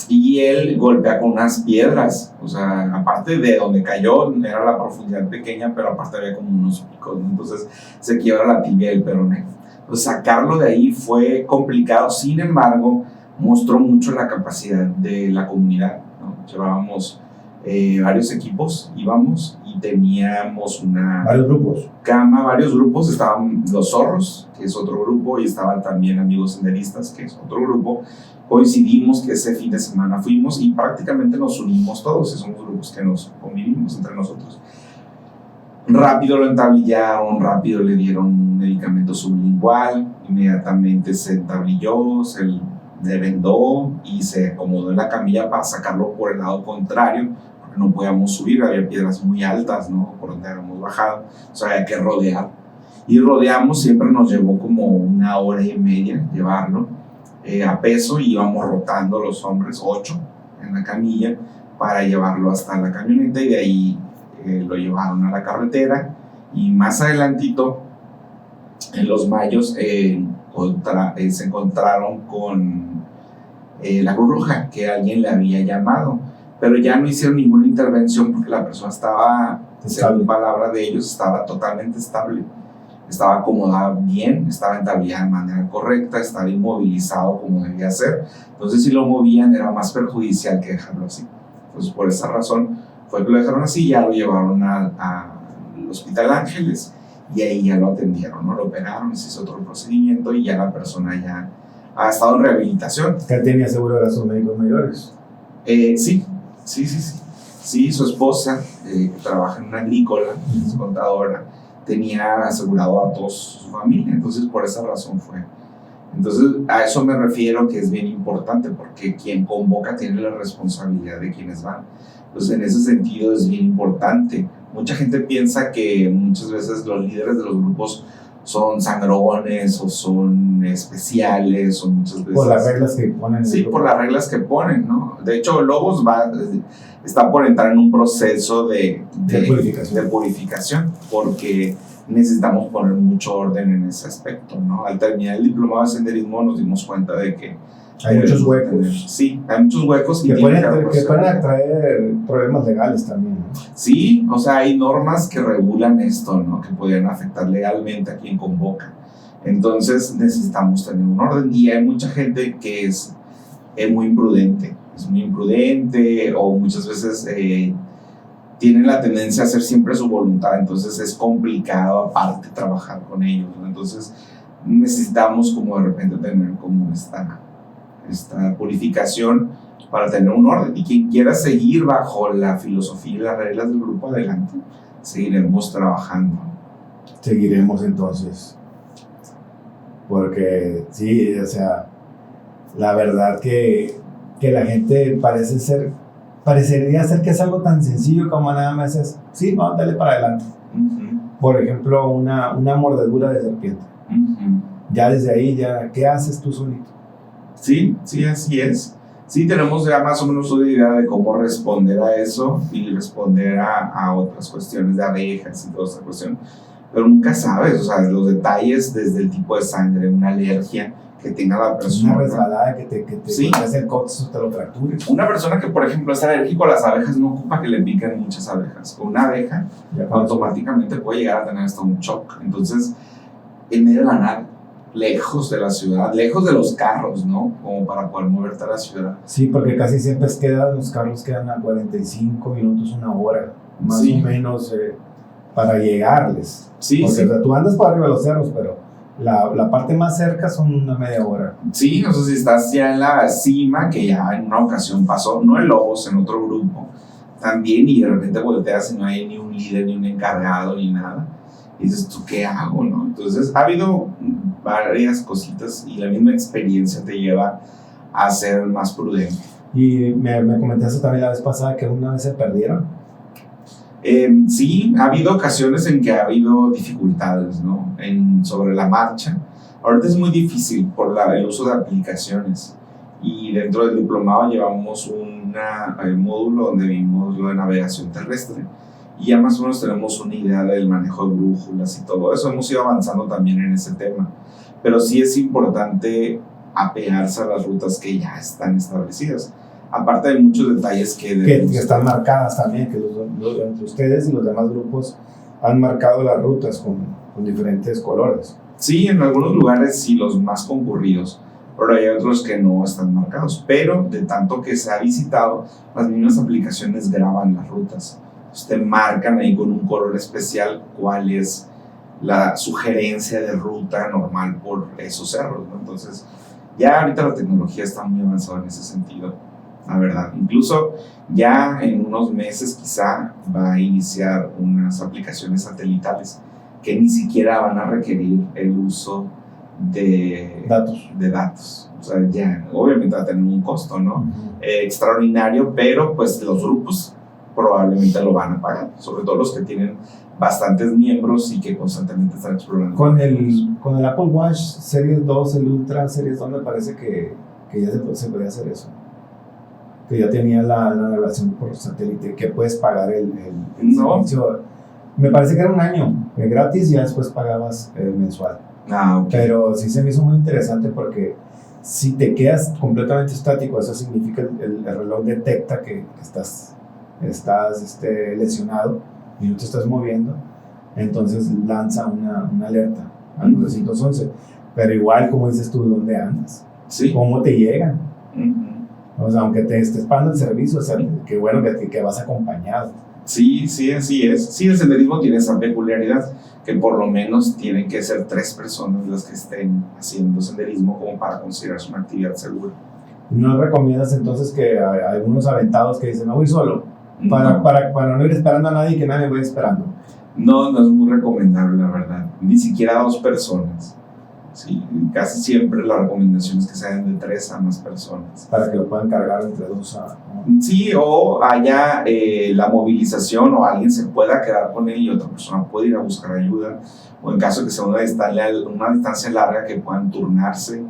[SPEAKER 2] Y él golpea con unas piedras, o sea, aparte de donde cayó, era la profundidad pequeña, pero aparte había como unos picos, ¿no? Entonces se quiebra la tibia del peroné. Entonces sacarlo de ahí fue complicado, sin embargo, mostró mucho la capacidad de la comunidad, ¿no? Llevábamos varios equipos, íbamos y teníamos
[SPEAKER 1] varios grupos.
[SPEAKER 2] Varios grupos, estaban los zorros, que es otro grupo, y estaban también amigos senderistas, que es otro grupo. Coincidimos que ese fin de semana fuimos y prácticamente nos unimos todos, y somos grupos que nos convivimos entre nosotros. Rápido lo entablillaron, rápido le dieron un medicamento sublingual, inmediatamente se entablilló, se le vendó y se acomodó en la camilla para sacarlo por el lado contrario, porque no podíamos subir, había piedras muy altas, ¿no? Por donde habíamos bajado, o sea, había que rodear. Y rodeamos, siempre nos llevó como 1 hora y media llevarlo. A peso, y íbamos rotando los hombres, 8 en la camilla, para llevarlo hasta la camioneta, y de ahí lo llevaron a la carretera. Y más adelantito, en Los Mayos, se encontraron con la Cruz Roja, que alguien le había llamado, pero ya no hicieron ninguna intervención porque la persona estaba, según palabra de ellos, estaba totalmente estable. Estaba acomodada bien, estaba entablillada de manera correcta, estaba inmovilizado como debía ser. Entonces, si lo movían era más perjudicial que dejarlo así. Entonces, por esa razón fue que lo dejaron así, ya lo llevaron al Hospital Ángeles y ahí ya lo atendieron, ¿no? Lo operaron, se hizo otro procedimiento y ya la persona ya ha estado en rehabilitación.
[SPEAKER 1] ¿Ya tenía seguro de gastos médicos mayores?
[SPEAKER 2] Sí. Sí, su esposa, que trabaja en una agrícola, es contadora, tenía asegurado a toda su familia, entonces por esa razón fue. Entonces a eso me refiero, que es bien importante porque quien convoca tiene la responsabilidad de quienes van. Entonces en ese sentido es bien importante. Mucha gente piensa que muchas veces los líderes de los grupos son sangrones o son especiales o muchas veces...
[SPEAKER 1] Por las reglas que ponen.
[SPEAKER 2] Sí, por las reglas que ponen, ¿no? De hecho, Lobos está por entrar en un proceso de purificación porque necesitamos poner mucho orden en ese aspecto, ¿no? Al terminar el diplomado de senderismo nos dimos cuenta de que
[SPEAKER 1] hay muchos huecos.
[SPEAKER 2] Sí, hay muchos huecos
[SPEAKER 1] que pueden atraer problemas legales también, ¿no?
[SPEAKER 2] Sí, o sea, hay normas que regulan esto, ¿no? Que podrían afectar legalmente a quien convoca. Entonces necesitamos tener un orden y hay mucha gente que es muy imprudente. Es muy imprudente o muchas veces tienen la tendencia a hacer siempre su voluntad, entonces es complicado aparte trabajar con ellos, ¿no? Entonces necesitamos como de repente tener como esta purificación para tener un orden. Y quien quiera seguir bajo la filosofía y las reglas del grupo, adelante, seguiremos trabajando.
[SPEAKER 1] Seguiremos entonces, porque sí, o sea, la verdad que la gente parecería ser que es algo tan sencillo como nada más es, sí, no, dale para adelante. Por ejemplo, una mordedura de serpiente. Ya desde ahí, ya, ¿qué haces tú solito?
[SPEAKER 2] Sí, así es. Sí, tenemos ya más o menos una idea de cómo responder a eso y responder a otras cuestiones de abejas y toda esta cuestión. Pero nunca sabes, o sea, los detalles desde el tipo de sangre, una alergia que tenga la persona.
[SPEAKER 1] Una resbalada que te
[SPEAKER 2] sí.
[SPEAKER 1] hace el coxis, te lo fractures.
[SPEAKER 2] Una persona que, por ejemplo, es alérgico a las abejas no ocupa que le piquen muchas abejas. Con una abeja automáticamente puede llegar a tener hasta un shock. Entonces, en medio de la nada, lejos de la ciudad, lejos de los carros, ¿no? Como para poder moverte a la ciudad.
[SPEAKER 1] Sí, porque casi siempre los carros quedan a 45 minutos, una hora, más o menos, para llegarles.
[SPEAKER 2] Sí,
[SPEAKER 1] porque,
[SPEAKER 2] sí.
[SPEAKER 1] O sea, tú andas por arriba de los cerros, pero la parte más cerca son una media hora.
[SPEAKER 2] Sí, no sé si estás ya en la cima, que ya en una ocasión pasó, no en Lobos, en otro grupo, también, y de repente volteas y no hay ni un líder, ni un encargado, ni nada. Y dices, ¿tú qué hago, no? Entonces, ha habido varias cositas y la misma experiencia te lleva a ser más prudente.
[SPEAKER 1] Y me comentaste también la vez pasada que una vez se perdieron.
[SPEAKER 2] Sí, ha habido ocasiones en que ha habido dificultades, ¿no? Sobre la marcha. Ahorita es muy difícil por el uso de aplicaciones. Y dentro del diplomado llevamos un módulo donde vimos lo de navegación terrestre. Y ya más o menos tenemos una idea del manejo de brújulas y todo eso. Hemos ido avanzando también en ese tema. Pero sí es importante apegarse a las rutas que ya están establecidas. Aparte de muchos detalles que
[SPEAKER 1] están marcadas también, que entre ustedes y los demás grupos han marcado las rutas con diferentes colores.
[SPEAKER 2] Sí, en algunos lugares sí, los más concurridos, pero hay otros que no están marcados. Pero de tanto que se ha visitado, las mismas aplicaciones graban las rutas. Te marcan ahí con un color especial cuál es la sugerencia de ruta normal por esos cerros, ¿no? Entonces, ya ahorita la tecnología está muy avanzada en ese sentido, la verdad. Incluso ya en unos meses quizá va a iniciar unas aplicaciones satelitales que ni siquiera van a requerir el uso de datos. O sea, ya obviamente va a tener un costo, ¿no? Extraordinario, pero pues los grupos probablemente lo van a pagar, sobre todo los que tienen bastantes miembros y que constantemente están explorando.
[SPEAKER 1] Con el Apple Watch Series 2, el Ultra Series 2, me parece que ya se podía hacer eso. Que ya tenía la navegación por satélite, que puedes pagar el servicio. Me parece que era un año gratis y ya después pagabas mensual.
[SPEAKER 2] Okay.
[SPEAKER 1] Pero sí se me hizo muy interesante porque si te quedas completamente estático, eso significa el reloj detecta que estás lesionado y no te estás moviendo, entonces lanza una alerta al 911. Pero igual, como dices tú, ¿dónde andas?
[SPEAKER 2] Sí.
[SPEAKER 1] ¿Cómo te llegan? O sea, aunque te estés pagando el servicio, o sea, qué bueno que vas acompañado.
[SPEAKER 2] Sí, así es. Sí, el senderismo tiene esa peculiaridad, que por lo menos tienen que ser 3 personas las que estén haciendo senderismo como para considerarse una actividad segura.
[SPEAKER 1] ¿No recomiendas entonces que hay algunos aventados que dicen, no voy solo? Para no ir esperando a nadie y que nadie vaya esperando.
[SPEAKER 2] No es muy recomendable, la verdad. Ni siquiera 2 personas. Sí, casi siempre la recomendación es que sean de 3 a más personas.
[SPEAKER 1] Para que lo puedan cargar entre 2 a...
[SPEAKER 2] Sí, o haya la movilización o alguien se pueda quedar con él y otra persona puede ir a buscar ayuda. O en caso de que sea una distancia larga, que puedan turnarse,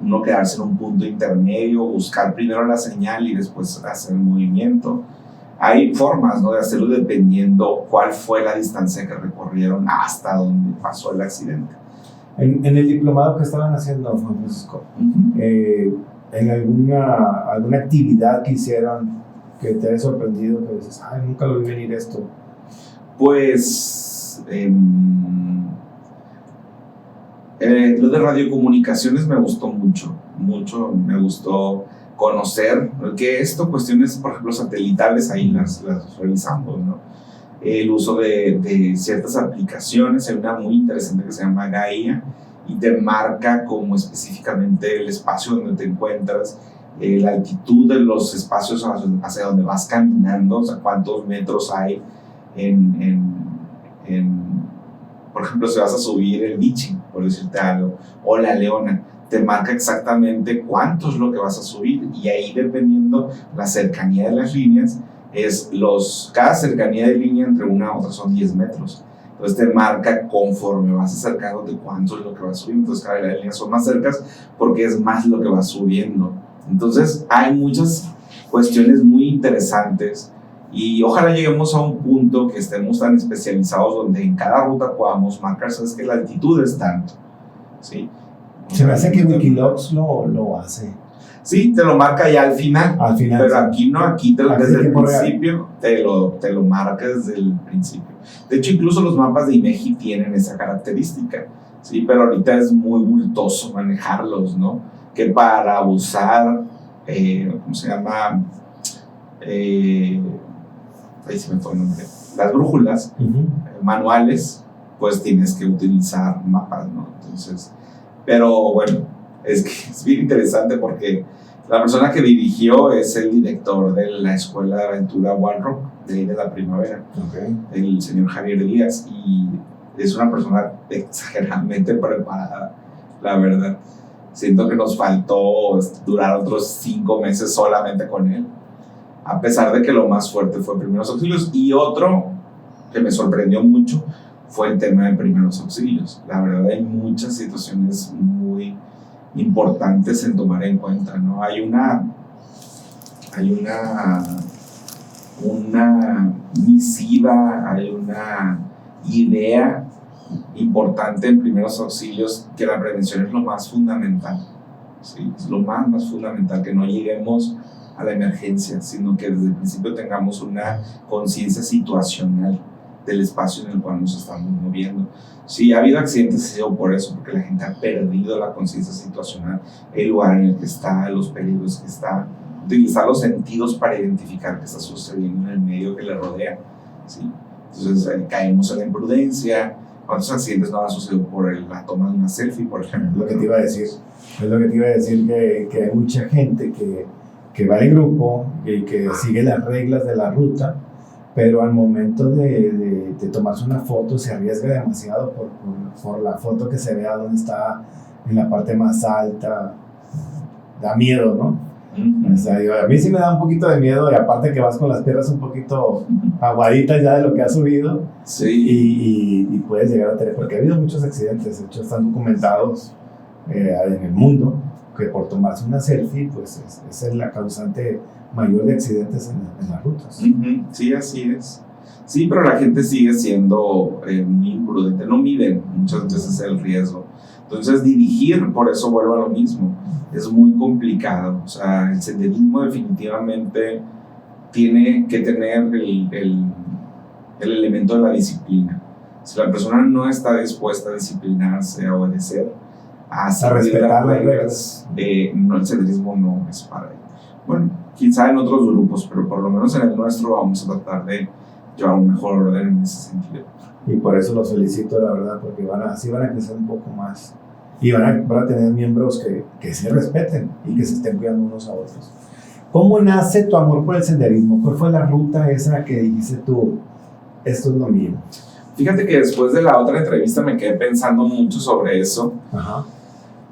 [SPEAKER 2] uno quedarse en un punto intermedio, buscar primero la señal y después hacer el movimiento. Hay formas, ¿no?, de hacerlo dependiendo cuál fue la distancia que recorrieron hasta donde pasó el accidente.
[SPEAKER 1] En el diplomado que estaban haciendo, Juan Francisco, en alguna actividad que hicieron que te haya sorprendido, que dices, ay, nunca lo vi venir esto.
[SPEAKER 2] Pues lo de radiocomunicaciones me gustó mucho, me gustó conocer que cuestiones, por ejemplo, satelitales, ahí las revisamos, ¿no? El uso de ciertas aplicaciones. Hay una muy interesante que se llama Gaia y te marca como específicamente el espacio donde te encuentras la altitud de los espacios hacia donde vas caminando, o sea, cuántos metros hay por ejemplo, si vas a subir el Vichy, por decirte algo, o la Leona, te marca exactamente cuánto es lo que vas a subir, y ahí, dependiendo la cercanía de las líneas, cada cercanía de línea entre una a otra son 10 metros. Entonces te marca conforme vas acercándote cuánto es lo que vas subiendo. Entonces cada vez las líneas son más cercas porque es más lo que vas subiendo. Entonces hay muchas cuestiones muy interesantes, y ojalá lleguemos a un punto que estemos tan especializados donde en cada ruta podamos marcar, sabes que la altitud es tanto, ¿sí?
[SPEAKER 1] Se me hace que Wikilocs lo hace.
[SPEAKER 2] Sí, te lo marca ya al final. Pero aquí no, aquí desde el principio te lo marca desde el principio. De hecho, incluso los mapas de INEGI tienen esa característica, ¿sí? Pero ahorita es muy bultoso manejarlos, ¿no? Que para usar, ¿cómo se llama? Ahí se me fue el nombre. Las brújulas manuales, pues tienes que utilizar mapas, ¿no? Entonces, pero bueno, es bien interesante porque la persona que dirigió es el director de la Escuela de Aventura One Rock, de ahí de la Primavera, el señor Javier Díaz, y es una persona exageradamente preparada, la verdad. Siento que nos faltó durar otros 5 meses solamente con él, a pesar de que lo más fuerte fue primeros auxilios. Y otro que me sorprendió mucho fue el tema de primeros auxilios. La verdad, hay muchas situaciones muy importantes en tomar en cuenta, ¿no? Hay una misiva, hay una idea importante en primeros auxilios, que la prevención es lo más fundamental, ¿sí? Es lo más fundamental, que no lleguemos a la emergencia, sino que desde el principio tengamos una conciencia situacional del espacio en el cual nos estamos moviendo. Sí, ha habido accidentes, ha sido por eso, porque la gente ha perdido la conciencia situacional, el lugar en el que está, los peligros que está, utilizar los sentidos para identificar qué está sucediendo en el medio que le rodea, ¿sí? Entonces caemos en la imprudencia. ¿Cuántos accidentes no han sucedido por la toma de una selfie, por ejemplo?
[SPEAKER 1] Es lo que te iba a decir, que hay mucha gente que va en grupo y que sigue las reglas de la ruta, pero al momento de tomarse una foto se arriesga demasiado por la foto que se vea donde está en la parte más alta. Da miedo, ¿no? O sea, a mí sí me da un poquito de miedo, y aparte que vas con las piernas un poquito aguaditas ya de lo que has subido.
[SPEAKER 2] Sí.
[SPEAKER 1] Y puedes llegar a tener, porque ha habido muchos accidentes, de hecho están documentados en el mundo, que por tomarse una selfie pues es la causante mayor de accidentes en las rutas.
[SPEAKER 2] Sí, así es. Sí, pero la gente sigue siendo muy imprudente, no miden muchas veces el riesgo. Entonces dirigir, por eso vuelvo a lo mismo, es muy complicado. O sea, el senderismo definitivamente tiene que tener el elemento de la disciplina. Si la persona no está dispuesta a disciplinarse, a obedecer, a
[SPEAKER 1] respetar las reglas,
[SPEAKER 2] no, el senderismo no es para él. Bueno, quizá en otros grupos, pero por lo menos en el nuestro vamos a tratar de llevar un mejor orden en ese sentido.
[SPEAKER 1] Y por eso los felicito, la verdad, porque así van a crecer un poco más, y van a tener miembros que se respeten y que se estén cuidando unos a otros. ¿Cómo nace tu amor por el senderismo? ¿Cuál fue la ruta esa que dijiste tú, esto es lo mío?
[SPEAKER 2] Fíjate que después de la otra entrevista me quedé pensando mucho sobre eso.
[SPEAKER 1] Ajá.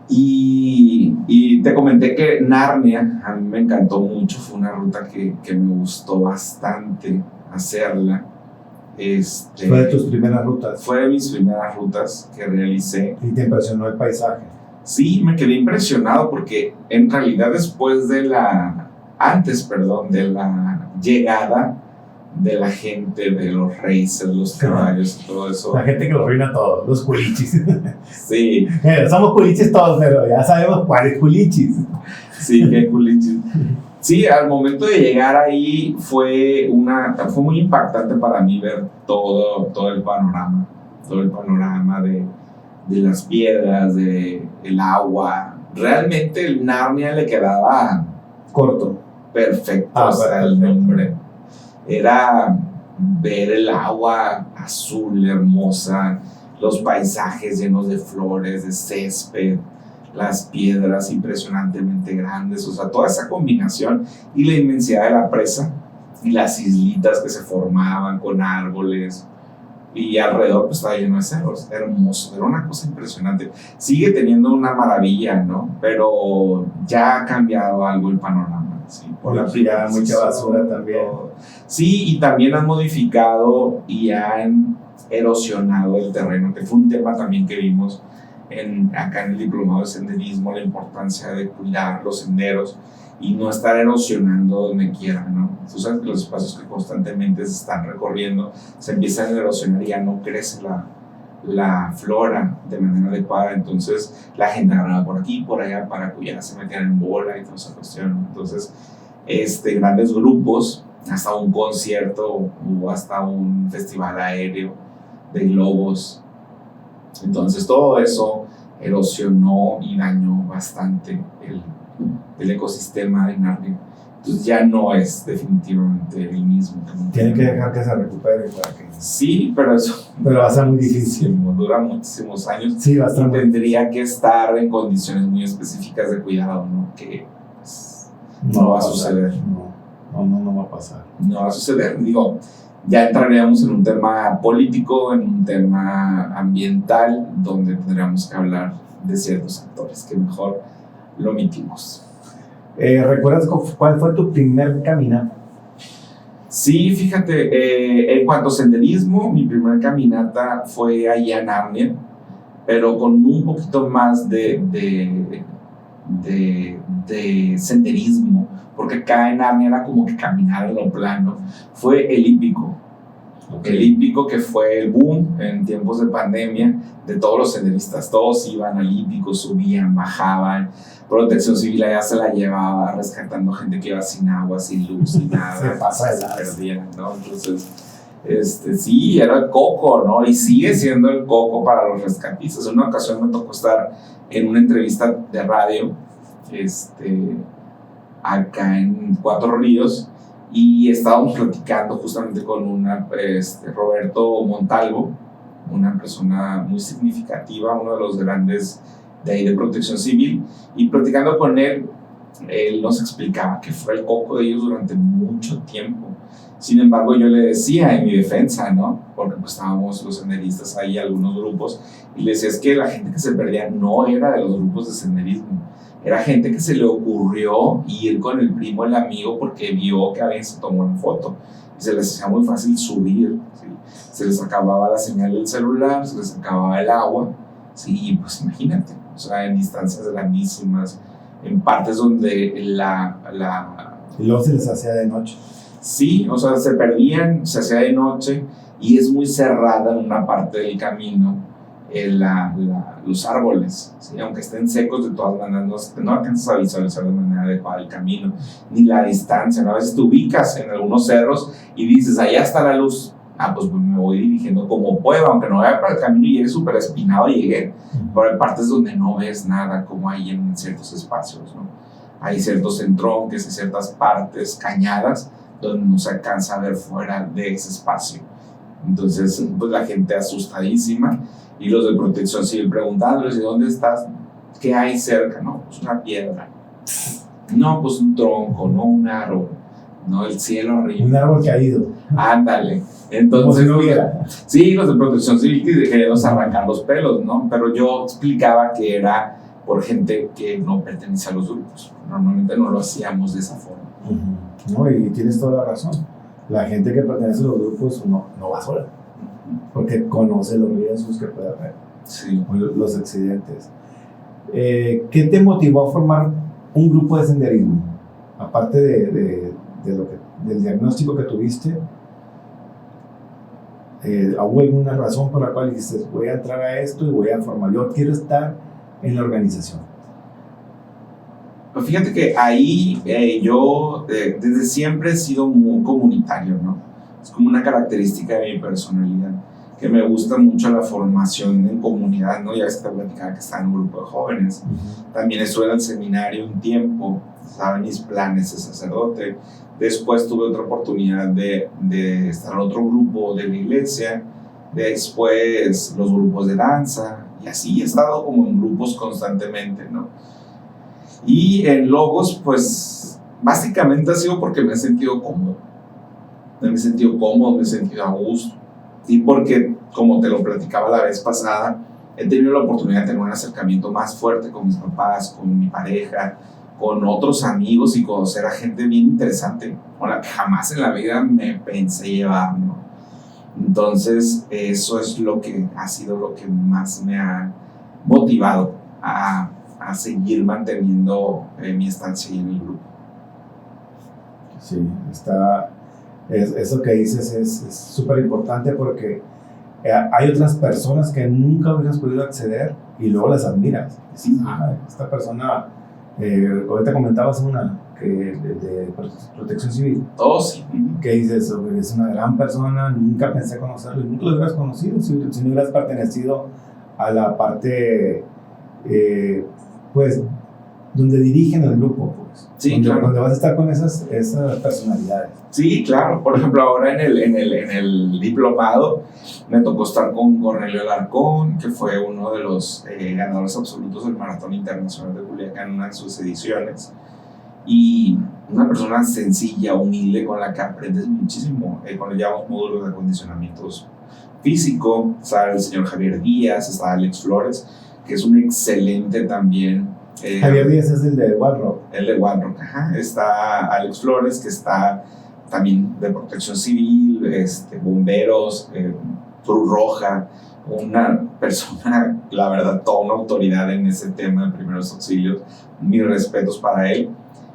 [SPEAKER 2] Y te comenté que Narnia a mí me encantó mucho, fue una ruta que me gustó bastante hacerla.
[SPEAKER 1] ¿Fue de tus primeras rutas?
[SPEAKER 2] Fue de mis primeras rutas que realicé.
[SPEAKER 1] ¿Y te impresionó el paisaje?
[SPEAKER 2] Sí, me quedé impresionado porque en realidad antes de la llegada de la gente, de los racers, los caballos y todo eso.
[SPEAKER 1] La gente que lo arruina todo, los culichis.
[SPEAKER 2] Sí.
[SPEAKER 1] Somos culichis todos, pero ya sabemos cuáles culichis.
[SPEAKER 2] Sí, qué culichis. Sí, al momento de llegar ahí fue muy impactante para mí ver todo el panorama de las piedras, del agua. Realmente el Narnia le quedaba
[SPEAKER 1] corto.
[SPEAKER 2] Perfecto, o sea, el nombre. Era ver el agua azul, hermosa, los paisajes llenos de flores, de césped, las piedras impresionantemente grandes, o sea, toda esa combinación y la inmensidad de la presa y las islitas que se formaban con árboles y alrededor pues estaba lleno de cerros, hermoso, era una cosa impresionante. Sigue teniendo una maravilla, ¿no? Pero ya ha cambiado algo el panorama, ¿sí?
[SPEAKER 1] Por la mucha basura también.
[SPEAKER 2] Sí, y también han modificado y han erosionado el terreno, que fue un tema también que vimos acá en el diplomado de senderismo, la importancia de cuidar los senderos y no estar erosionando donde quiera, ¿no? Tú sabes que los espacios que constantemente se están recorriendo se empiezan a erosionar y ya no crece la flora de manera adecuada, entonces la gente agarraba por aquí, por allá para cuidar, se metían en bola y toda esa cuestión, entonces grandes grupos, hasta un concierto o hasta un festival aéreo de globos. Entonces todo eso erosionó y dañó bastante el ecosistema de Narnia. Entonces ya no es definitivamente el mismo.
[SPEAKER 1] Tienen que dejar que se recupere para que...
[SPEAKER 2] Sí, pero eso
[SPEAKER 1] va a ser muy difícil.
[SPEAKER 2] Dura muchísimos años.
[SPEAKER 1] Sí, bastante.
[SPEAKER 2] Y tendría que estar en condiciones muy específicas de cuidado, ¿no? Que pues, no va a suceder.
[SPEAKER 1] No va a pasar.
[SPEAKER 2] No va a suceder. Digo, ya entraríamos en un tema político, en un tema ambiental, donde tendríamos que hablar de ciertos actores que mejor lo omitimos.
[SPEAKER 1] ¿Recuerdas cuál fue tu primer caminata?
[SPEAKER 2] Sí, fíjate, en cuanto a senderismo, mi primer caminata fue allá en Narnia, pero con un poquito más de senderismo, porque acá en Narnia era como que caminar en lo plano. Fue el hípico. Okay. El hípico, que fue el boom en tiempos de pandemia de todos los senderistas. Todos iban al hípico, subían, bajaban. Protección Civil allá se la llevaba rescatando gente que iba sin agua, sin luz, sin nada. se perdían, ¿no? Entonces, sí, era el coco, ¿no? Y sigue siendo el coco para los rescatistas. En una ocasión me tocó estar en una entrevista de radio, acá en Cuatro Ríos, y estábamos platicando justamente con Roberto Montalvo, una persona muy significativa, uno de los grandes de ahí de Protección Civil, y platicando con él, él nos explicaba que fue el coco de ellos durante mucho tiempo. Sin embargo, yo le decía en mi defensa, ¿no? Porque pues estábamos los senderistas ahí, algunos grupos, y le decía, es que la gente que se perdía no era de los grupos de senderismo, era gente que se le ocurrió ir con el primo, el amigo, porque vio que alguien se tomó una foto y se les hacía muy fácil subir, ¿sí? Se les acababa la señal del celular, se les acababa el agua, sí, pues imagínate, o sea, en distancias grandísimas, en partes donde
[SPEAKER 1] Y luego se les hacía de noche.
[SPEAKER 2] Sí, o sea, se perdían, se hacía de noche y es muy cerrada en una parte del camino los árboles, ¿sí? Aunque estén secos, de todas maneras no alcanzas a visualizar de manera adecuada el camino ni la distancia, ¿no? A veces te ubicas en algunos cerros y dices, allá está la luz, pues me voy dirigiendo como puedo, aunque no vaya para el camino y llegue súper espinado, llegué, pero hay partes donde no ves nada, como hay en ciertos espacios, ¿no? Hay ciertos entronques y ciertas partes cañadas donde no se alcanza a ver fuera de ese espacio. Entonces, pues la gente asustadísima y los de Protección Civil preguntándoles, ¿y dónde estás? ¿Qué hay cerca? No, pues una piedra. No, pues un tronco, no un árbol. No, el cielo arriba.
[SPEAKER 1] Un árbol caído.
[SPEAKER 2] Ándale. Entonces,
[SPEAKER 1] como si no hubiera.
[SPEAKER 2] Sí, los de Protección Civil querían arrancar los pelos, ¿no? Pero yo explicaba que era por gente que no pertenece a los grupos. Normalmente no lo hacíamos de esa forma.
[SPEAKER 1] No, y tienes toda la razón. La gente que pertenece a los grupos no va sola, porque conoce los riesgos que puede haber,
[SPEAKER 2] sí,
[SPEAKER 1] los accidentes. ¿Qué te motivó a formar un grupo de senderismo? Aparte del diagnóstico que tuviste, ¿hubo alguna razón por la cual dijiste, voy a entrar a esto y voy a formar? Yo quiero estar en la organización.
[SPEAKER 2] Pues fíjate que ahí yo desde siempre he sido muy comunitario, ¿no? Es como una característica de mi personalidad, que me gusta mucho la formación en comunidad, ¿no? Ya ves que te platicaba que estaba en un grupo de jóvenes. También estuve en el seminario un tiempo, estaba en mis planes de sacerdote. Después tuve otra oportunidad de estar en otro grupo de la iglesia. Después los grupos de danza, Y así he estado como en grupos constantemente, ¿no? Y en Lobos, pues, básicamente ha sido porque me he sentido cómodo. Me he sentido cómodo, me he sentido a gusto. Y porque, como te lo platicaba la vez pasada, he tenido la oportunidad de tener un acercamiento más fuerte con mis papás, con mi pareja, con otros amigos y conocer a gente bien interesante, con la que jamás en la vida me pensé llevar, ¿no? Entonces, eso es lo que ha sido lo que más me ha motivado a seguir manteniendo mi estancia ahí en el grupo.
[SPEAKER 1] Sí, eso que dices es súper importante porque hay otras personas que nunca hubieras podido acceder y luego las admiras. Sí, esta persona, ahorita comentabas una de protección civil.
[SPEAKER 2] Oh, sí.
[SPEAKER 1] Que dices, es una gran persona, nunca pensé conocerlo, nunca lo hubieras conocido si no hubieras pertenecido a la parte, pues, donde dirigen el grupo, pues.
[SPEAKER 2] Sí,
[SPEAKER 1] donde,
[SPEAKER 2] claro.
[SPEAKER 1] Donde vas a estar con esas personalidades.
[SPEAKER 2] Sí, claro. Por ejemplo, ahora en el diplomado me tocó estar con Cornelio Alarcón, que fue uno de los ganadores absolutos del Maratón Internacional de Culiacán en una de sus ediciones. Y una persona sencilla, humilde, con la que aprendes muchísimo. Cuando llevamos módulos de acondicionamiento físico, está el señor Javier Díaz, está Alex Flores, que es un excelente también.
[SPEAKER 1] Javier Díaz es el de Wild Rock.
[SPEAKER 2] El de Wild Rock, ajá. Está Alex Flores, que está también de protección civil, bomberos, Cruz Roja, una persona, la verdad, toda una autoridad en ese tema de primeros auxilios. Mis respetos para él.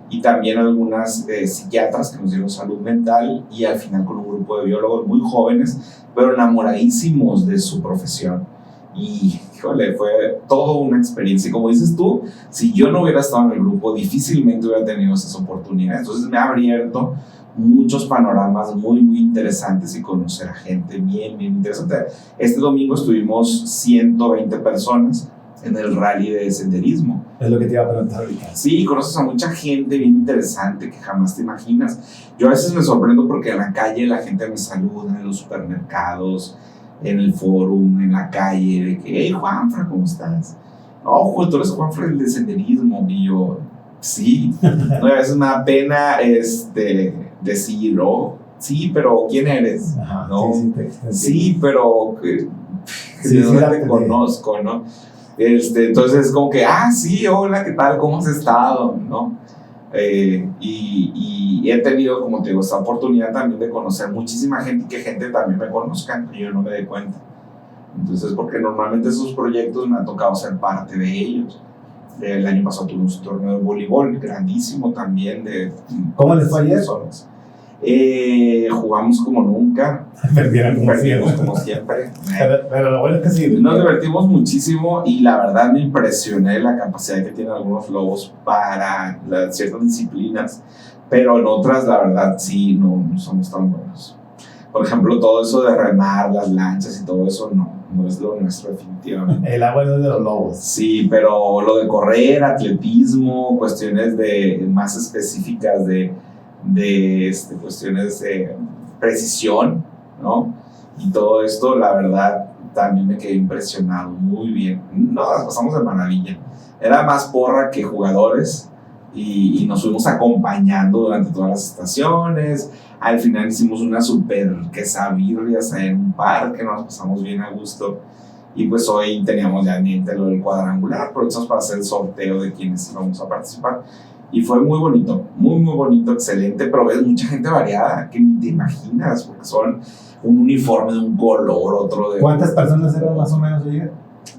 [SPEAKER 2] Y también algunas psiquiatras que nos dieron salud mental, y al final con un grupo de biólogos muy jóvenes, pero enamoradísimos de su profesión. Y, híjole, fue toda una experiencia. Y como dices tú, si yo no hubiera estado en el grupo, difícilmente hubiera tenido esas oportunidades. Entonces me ha abierto muchos panoramas muy, muy interesantes y conocer a gente bien, bien interesante. Este domingo estuvimos 120 personas en el rally de senderismo.
[SPEAKER 1] Es lo que te iba a preguntar ahorita.
[SPEAKER 2] Sí, conoces a mucha gente bien interesante que jamás te imaginas. Yo a veces me sorprendo porque en la calle la gente me saluda, en los supermercados, en el fórum, en la calle, de que, hey, Juanfra, ¿cómo estás? Oh, tú eres Juanfra, el de senderismo. Y yo, sí. No, a veces me da pena decir, oh, sí, pero ¿quién eres?
[SPEAKER 1] Ajá,
[SPEAKER 2] ¿no?
[SPEAKER 1] Sí,
[SPEAKER 2] pero
[SPEAKER 1] sí,
[SPEAKER 2] ¿de dónde te conozco, no? Entonces es como que, sí, hola, ¿qué tal? ¿Cómo has estado? ¿No? Y he tenido, como te digo, esta oportunidad también de conocer muchísima gente y que gente también me conozca y yo no me dé cuenta. Entonces, porque normalmente esos proyectos me ha tocado ser parte de ellos. El año pasado tuvimos un torneo de voleibol grandísimo también.
[SPEAKER 1] ¿Cómo les fue ayer?
[SPEAKER 2] Personas. Jugamos como nunca.
[SPEAKER 1] Perdieron
[SPEAKER 2] como siempre.
[SPEAKER 1] Pero lo bueno es que sí.
[SPEAKER 2] Nos divertimos muchísimo y la verdad me impresioné la capacidad que tienen algunos lobos para ciertas disciplinas, pero en otras la verdad sí no somos tan buenos. Por ejemplo, todo eso de remar, las lanchas y todo eso no es lo nuestro definitivamente.
[SPEAKER 1] El agua no es de los lobos.
[SPEAKER 2] Sí, pero lo de correr, atletismo, cuestiones más específicas de cuestiones de precisión, ¿no? Y todo esto, la verdad, también me quedé impresionado, muy bien. Nos las pasamos de maravilla. Era más porra que jugadores y nos fuimos acompañando durante todas las estaciones. Al final hicimos una super quesabirrias en un parque, nos pasamos bien a gusto. Y pues hoy teníamos ya en mente lo del cuadrangular, aprovechamos para hacer el sorteo de quienes íbamos a participar. Y fue muy bonito, muy, muy bonito, excelente, pero ves mucha gente variada que ni te imaginas, porque son un uniforme de un color, otro de...
[SPEAKER 1] ¿Cuántas personas eran más o menos ayer?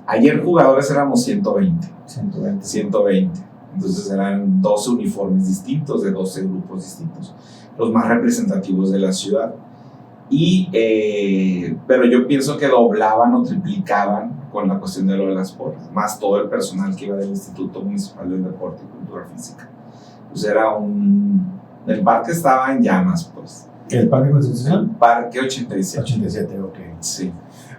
[SPEAKER 2] Ayer jugadores éramos 120.
[SPEAKER 1] 120.
[SPEAKER 2] 120. Entonces eran 12 uniformes distintos, de 12 grupos distintos, los más representativos de la ciudad. Pero yo pienso que doblaban o triplicaban con la cuestión de lo de las porras, más todo el personal que iba del Instituto Municipal del Deporte y Cultura Física. Pues el parque estaba en llamas, pues.
[SPEAKER 1] ¿El Parque Constitución?
[SPEAKER 2] El Parque 87.
[SPEAKER 1] 87, ok.
[SPEAKER 2] Sí.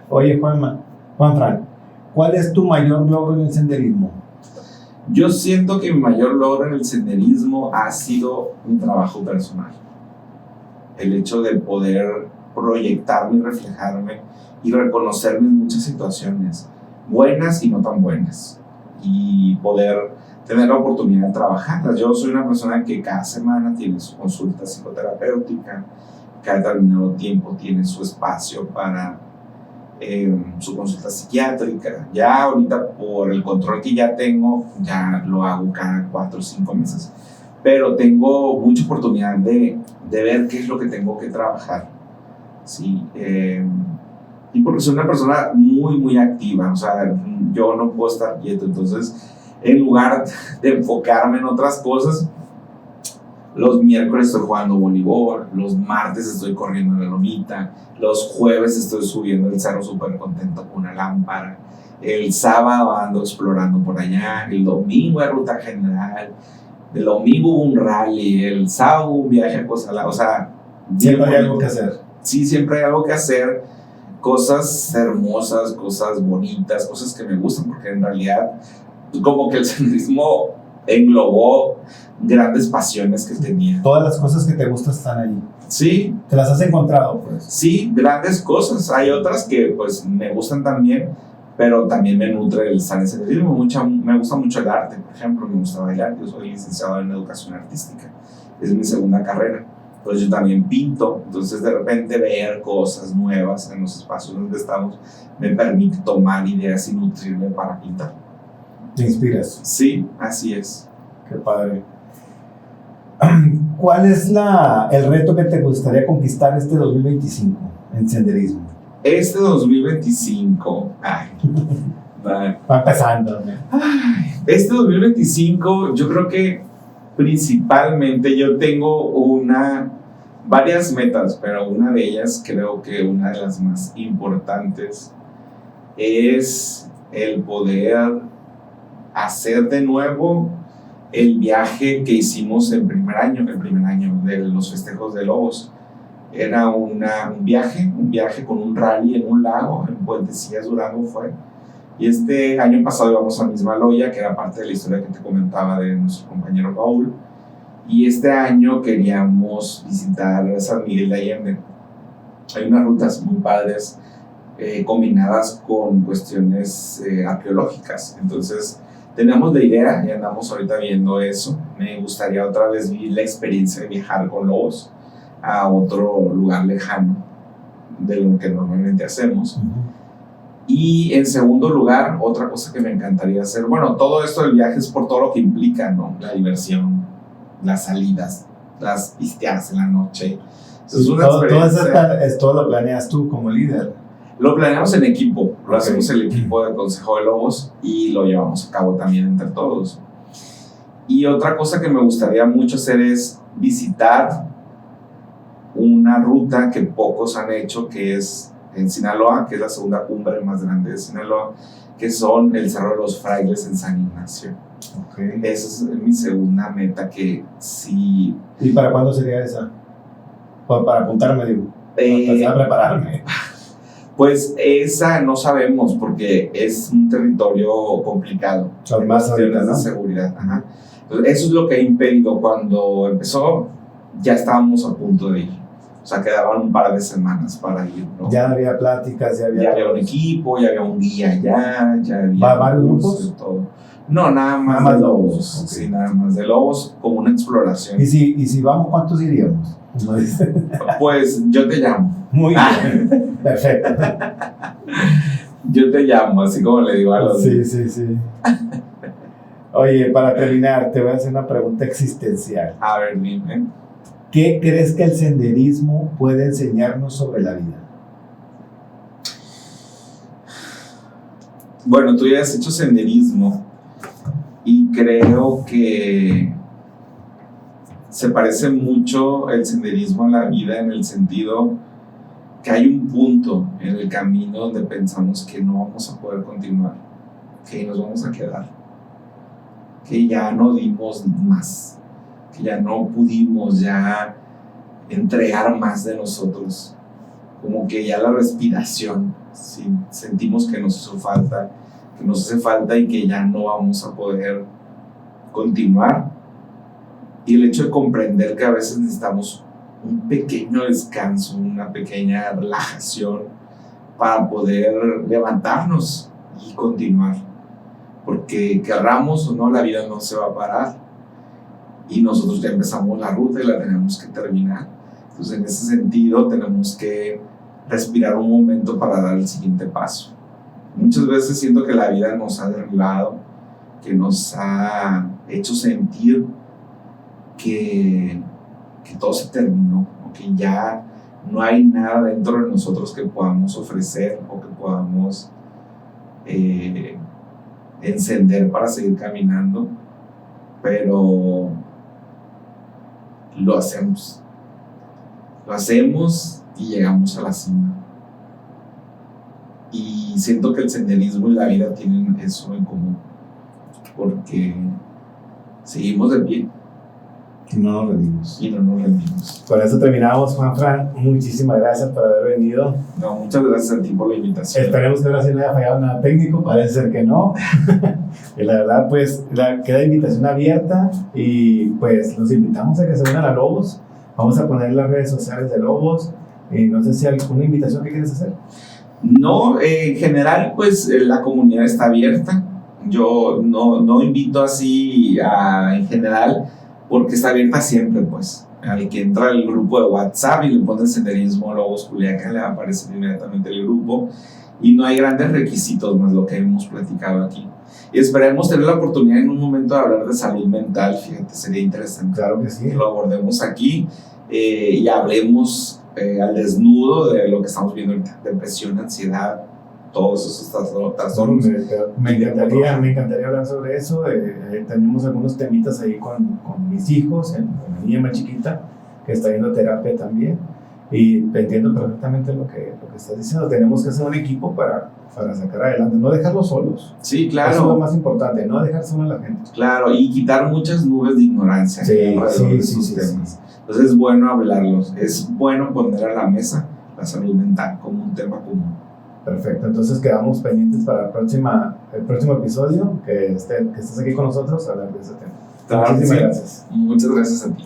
[SPEAKER 1] Oye, Juanfran, ¿cuál es tu mayor logro en el senderismo?
[SPEAKER 2] Yo siento que mi mayor logro en el senderismo ha sido mi trabajo personal. El hecho de poder proyectarme y reflejarme y reconocerme en muchas situaciones. buenas y no tan buenas, y poder tener la oportunidad de trabajarlas. Yo soy una persona que cada semana tiene su consulta psicoterapéutica, cada determinado tiempo tiene su espacio para su consulta psiquiátrica. Ya ahorita, por el control que ya tengo, ya lo hago cada 4 o 5 meses, pero tengo mucha oportunidad de ver qué es lo que tengo que trabajar, ¿sí? Y porque soy una persona muy, muy activa, o sea, yo no puedo estar quieto. Entonces, en lugar de enfocarme en otras cosas, los miércoles estoy jugando voleibol, los martes estoy corriendo en la lomita, los jueves estoy subiendo el cerro súper contento con una lámpara, el sábado ando explorando por allá, el domingo hay ruta general, el domingo hubo un rally, el sábado un viaje a Cozalá, o sea...
[SPEAKER 1] Siempre hay algo que hacer.
[SPEAKER 2] Sí, siempre hay algo que hacer, cosas hermosas, cosas bonitas, cosas que me gustan, porque en realidad como que el senderismo englobó grandes pasiones que tenía.
[SPEAKER 1] Todas las cosas que te gustan están ahí.
[SPEAKER 2] Sí.
[SPEAKER 1] ¿Te las has encontrado, pues?
[SPEAKER 2] Sí, grandes cosas. Hay otras que pues me gustan también, pero también me nutre el estar en senderismo. Me gusta mucho el arte, por ejemplo, me gusta bailar. Yo soy licenciado en educación artística, es mi segunda carrera. Entonces yo también pinto, entonces de repente ver cosas nuevas en los espacios donde estamos me permite tomar ideas y nutrirme para pintar.
[SPEAKER 1] ¿Te inspiras?
[SPEAKER 2] Sí, así es.
[SPEAKER 1] Qué padre. ¿Cuál es el reto que te gustaría conquistar este 2025 en senderismo?
[SPEAKER 2] Este 2025,
[SPEAKER 1] Va empezando, ¿no?
[SPEAKER 2] Este 2025 yo creo que principalmente yo tengo varias metas, pero una de ellas, creo que una de las más importantes, es el poder hacer de nuevo el viaje que hicimos el primer año de los festejos de Lobos. Era un viaje con un rally en un lago, en Puentecillas, Durango fue. Y este año pasado íbamos a Mismaloya, que era parte de la historia que te comentaba de nuestro compañero Paul. Y este año queríamos visitar San Miguel de Allende. Hay unas rutas muy padres combinadas con cuestiones arqueológicas. Entonces, teníamos la idea y andamos ahorita viendo eso. Me gustaría otra vez vivir la experiencia de viajar con lobos a otro lugar lejano de lo que normalmente hacemos. Y en segundo lugar, otra cosa que me encantaría hacer, bueno, todo esto del viaje es por todo lo que implica, ¿no? La diversión, las salidas, las pisteadas en la noche. Es una experiencia.
[SPEAKER 1] Todo lo planeas tú como líder.
[SPEAKER 2] Lo planeamos en equipo, lo hacemos el equipo del Consejo de Lobos y lo llevamos a cabo también entre todos. Y otra cosa que me gustaría mucho hacer es visitar una ruta que pocos han hecho, que es en Sinaloa, que es la segunda cumbre más grande de Sinaloa, que son el Cerro de los Frailes en San Ignacio.
[SPEAKER 1] Okay.
[SPEAKER 2] Esa es mi segunda meta que sí...
[SPEAKER 1] ¿Y para cuándo sería esa? Para apuntarme, digo. Para prepararme.
[SPEAKER 2] Pues esa no sabemos porque es un territorio complicado.
[SPEAKER 1] Son más ahorita, ¿no?
[SPEAKER 2] De seguridad. Ajá. Entonces, eso es lo que ha impedido. Cuando empezó, ya estábamos a punto de ir. O sea, quedaban un par de semanas para ir, ¿no?
[SPEAKER 1] Ya había pláticas, ya había
[SPEAKER 2] un equipo, ya había un guía ya había...
[SPEAKER 1] ¿Varios grupos?
[SPEAKER 2] Todo. No, nada más de lobos. Okay. Sí, nada más de lobos, como una exploración.
[SPEAKER 1] ¿Y si vamos, cuántos iríamos?
[SPEAKER 2] Pues yo te llamo.
[SPEAKER 1] Muy bien, perfecto.
[SPEAKER 2] Yo te llamo, así como le digo a los...
[SPEAKER 1] Sí. Oye, para terminar, te voy a hacer una pregunta existencial.
[SPEAKER 2] A ver, dime.
[SPEAKER 1] ¿Qué crees que el senderismo puede enseñarnos sobre la vida?
[SPEAKER 2] Bueno, tú ya has hecho senderismo y creo que se parece mucho el senderismo a la vida en el sentido que hay un punto en el camino donde pensamos que no vamos a poder continuar, que nos vamos a quedar, que ya no dimos más, que ya no pudimos ya entregar más de nosotros, como que ya la respiración, ¿sí? Sentimos que nos hace falta y que ya no vamos a poder continuar. Y el hecho de comprender que a veces necesitamos un pequeño descanso, una pequeña relajación para poder levantarnos y continuar. Porque querramos o no, la vida no se va a parar. Y nosotros ya empezamos la ruta y la tenemos que terminar. Entonces, en ese sentido, tenemos que respirar un momento para dar el siguiente paso. Muchas veces siento que la vida nos ha derribado, que nos ha hecho sentir que todo se terminó, o que ya no hay nada dentro de nosotros que podamos ofrecer o que podamos encender para seguir caminando, pero lo hacemos y llegamos a la cima. Y siento que el senderismo y la vida tienen eso en común, porque seguimos de pie
[SPEAKER 1] y no nos rendimos. Por eso terminamos, Juanfran. Muchísimas gracias por haber venido.
[SPEAKER 2] No, muchas gracias a ti por la invitación.
[SPEAKER 1] Esperemos que ahora sí no haya fallado nada técnico, parece ser que no. Y la verdad, pues, queda invitación abierta y pues los invitamos a que se unan a Lobos. Vamos a poner las redes sociales de Lobos. No sé si hay alguna invitación que quieres hacer.
[SPEAKER 2] No, en general, pues la comunidad está abierta. Yo no invito así en general, porque está abierta siempre, pues. Al que entra al grupo de WhatsApp y le pone Senderismo Lobos Culiacán, le va a aparecer inmediatamente el grupo. Y no hay grandes requisitos más lo que hemos platicado aquí. Y esperemos tener la oportunidad en un momento de hablar de salud mental. Fíjate, sería interesante.
[SPEAKER 1] Claro que sí.
[SPEAKER 2] Que lo abordemos aquí y hablemos al desnudo de lo que estamos viendo ahorita: depresión, ansiedad, todos esos trastornos.
[SPEAKER 1] Me encantaría hablar sobre eso. Tenemos algunos temitas ahí con mis hijos, con la niña más chiquita que está yendo a terapia también, y entiendo perfectamente lo que estás diciendo. Tenemos que hacer un equipo para sacar adelante, no dejarlos solos.
[SPEAKER 2] Sí, claro.
[SPEAKER 1] Eso es lo más importante, no dejar sola a la gente.
[SPEAKER 2] Claro, y quitar muchas nubes de ignorancia.
[SPEAKER 1] Sí.
[SPEAKER 2] Entonces es bueno hablarlos, es bueno poner a la mesa la salud mental como un tema común.
[SPEAKER 1] Perfecto, entonces quedamos pendientes para el próximo episodio, que estés aquí con nosotros a hablar de ese tema.
[SPEAKER 2] Muchísimas
[SPEAKER 1] gracias.
[SPEAKER 2] Muchas gracias a ti.